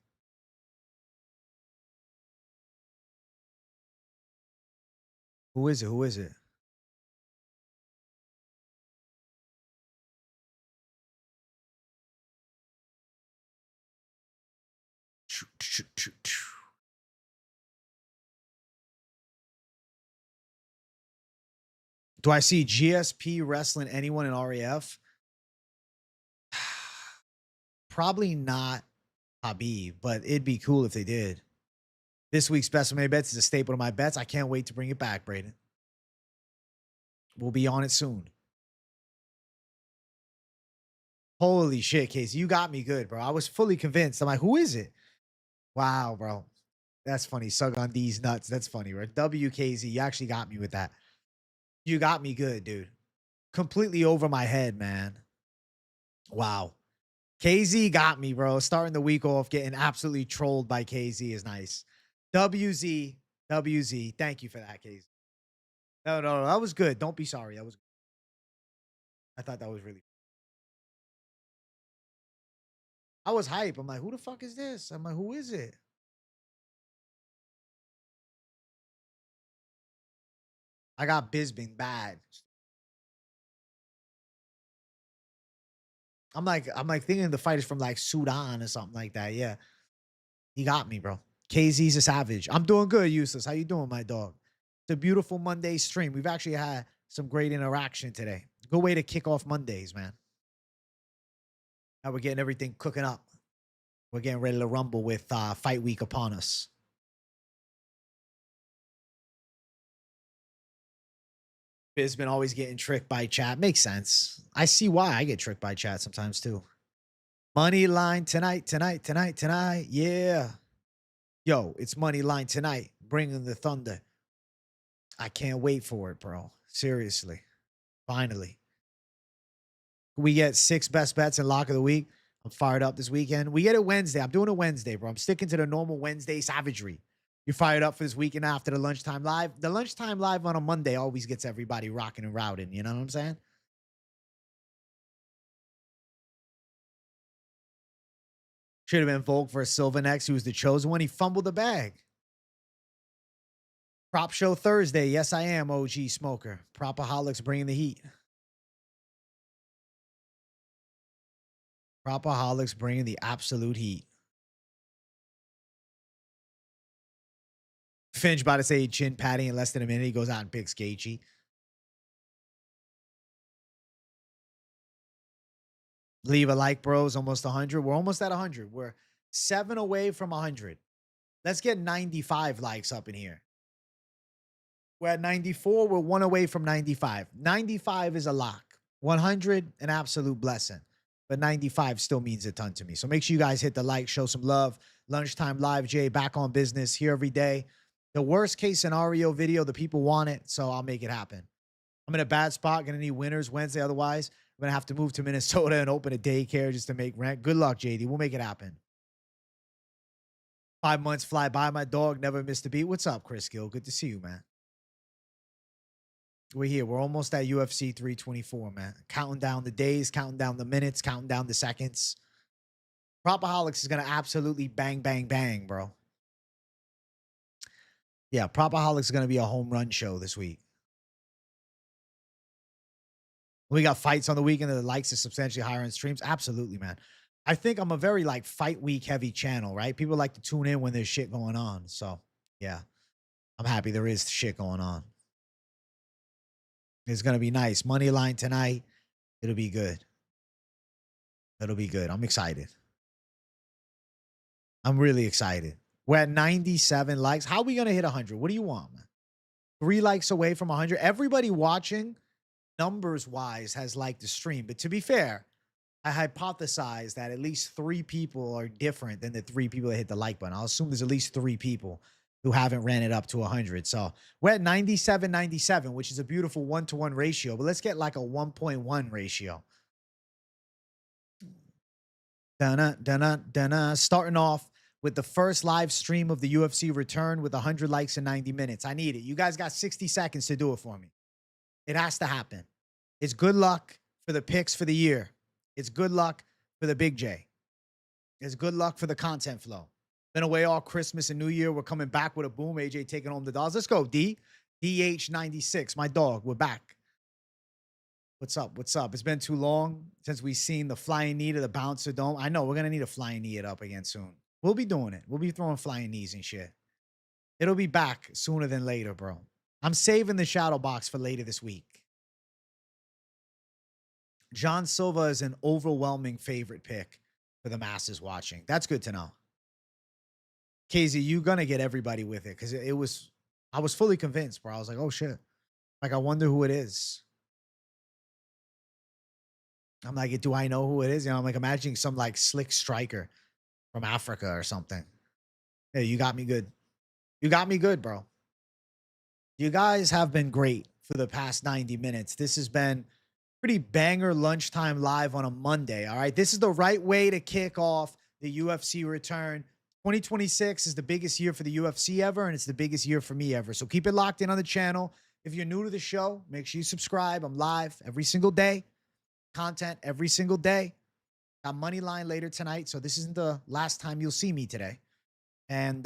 Who is it? Who is it? Do I see GSP wrestling anyone in RAF? Probably not Habib, but it'd be cool if they did. This week's Best of May Bets is a staple of my bets. I can't wait to bring it back, Braden. We'll be on it soon. Holy shit, Casey. You got me good, bro. I was fully convinced. I'm like, who is it? Wow, bro. That's funny. Sug on these nuts. That's funny, right? WKZ. You actually got me with that. You got me good, dude. Completely over my head, man. Wow. KZ got me, bro. Starting the week off, getting absolutely trolled by KZ is nice. WZ, WZ. Thank you for that, Casey. No, that was good. Don't be sorry. That was. I thought that was really. I was hype. I'm like, who the fuck is this? I'm like, who is it? I got Bisbing bad. I'm like thinking the fight is from like Sudan or something like that. Yeah. He got me, bro. KZ's a savage. I'm doing good, Useless. How you doing, my dog? It's a beautiful Monday stream. We've actually had some great interaction today. Good way to kick off Mondays, man. Now we're getting everything cooking up. We're getting ready to rumble with fight week upon us. Biz been always getting tricked by chat. Makes sense. I see why I get tricked by chat sometimes too. Moneyline tonight. Yeah. Yo, it's Moneyline tonight. Bringing the thunder. I can't wait for it, bro. Seriously. Finally. We get 6 best bets and lock of the week. I'm fired up this weekend. We get it Wednesday. I'm doing a Wednesday, bro. I'm sticking to the normal Wednesday savagery. You fired up for this weekend after the lunchtime live? The lunchtime live on a Monday always gets everybody rocking and routing. You know what I'm saying? Should have been Volk for Silva next. He was the chosen one. He fumbled the bag. Prop show Thursday. Yes, I am, OG Smoker. Propaholics bringing the heat. Propaholics bringing the absolute heat. Finch about to say chin patting in less than a minute. He goes out and picks Gaethje. Leave a like, bros. Almost 100. We're almost at 100. We're 7 away from 100. Let's get 95 likes up in here. We're at 94. We're 1 away from 95. 95 is a lock. 100, an absolute blessing. But 95 still means a ton to me. So make sure you guys hit the like, show some love. Lunchtime Live, Jay, back on business here every day. The worst case scenario video, the people want it, so I'll make it happen. I'm in a bad spot. Going to need winners Wednesday. Otherwise, I'm going to have to move to Minnesota and open a daycare just to make rent. Good luck, JD. We'll make it happen. 5 months fly by. My dog never missed a beat. What's up, Chris Gill? Good to see you, man. We're here. We're almost at UFC 324, man. Counting down the days, counting down the minutes, counting down the seconds. Propaholics is going to absolutely bang, bang, bang, bro. Yeah, Propaholics is going to be a home run show this week. We got fights on the weekend. The likes is substantially higher in streams. Absolutely, man. I think I'm a very like fight week heavy channel, right? People like to tune in when there's shit going on. So yeah, I'm happy there is shit going on. It's going to be nice. Moneyline tonight. It'll be good. It'll be good. I'm excited. I'm really excited. We're at 97 likes. How are we going to hit 100? What do you want, man? 3 likes away from 100. Everybody watching, numbers wise, has liked the stream. But to be fair, I hypothesize that at least 3 people are different than the 3 people that hit the like button. I'll assume there's at least 3 people who haven't ran it up to 100. So we're at 97, which is a beautiful 1-to-1 ratio. But let's get like a 1.1 ratio. Starting off with the first live stream of the UFC return with 100 likes in 90 minutes. I need it. You guys got 60 seconds to do it for me. It has to happen. It's good luck for the picks for the year. It's good luck for the Big J. It's good luck for the content flow. Been away all Christmas and New Year. We're coming back with a boom. AJ taking home the dollars. Let's go, D. DH96, my dog. We're back. What's up? What's up? It's been too long since we've seen the flying knee to the bouncer dome. I know we're going to need a flying knee it up again soon. We'll be doing it. We'll be throwing flying knees and shit. It'll be back sooner than later, bro. I'm saving the shadow box for later this week. John Silva is an overwhelming favorite pick for the masses watching. That's good to know. KZ, you're going to get everybody with it because I was fully convinced, bro. I was like, oh, shit. Like, I wonder who it is. I'm like, do I know who it is? You know, I'm like imagining some like slick striker from Africa or something. Hey, you got me good. You got me good, bro. You guys have been great for the past 90 minutes. This has been pretty banger lunchtime live on a Monday. All right. This is the right way to kick off the UFC return 2026 is the biggest year for the UFC ever, and it's the biggest year for me ever. So keep it locked in on the channel. If you're new to the show, make sure you subscribe. I'm live every single day. Content every single day. Got Moneyline later tonight, so this isn't the last time you'll see me today. And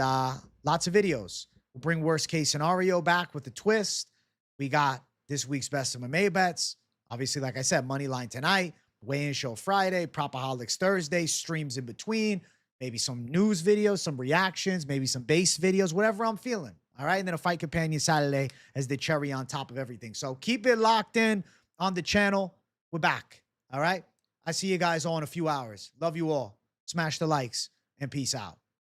lots of videos. We'll bring worst case scenario back with the twist. We got this week's best MMA bets. Obviously, like I said, Moneyline tonight, weigh-in show Friday, Propaholics Thursday, streams in between. Maybe some news videos, some reactions, maybe some base videos, whatever I'm feeling. All right. And then a fight companion Saturday as the cherry on top of everything. So keep it locked in on the channel. We're back. All right. I see you guys all in a few hours. Love you all. Smash the likes and peace out.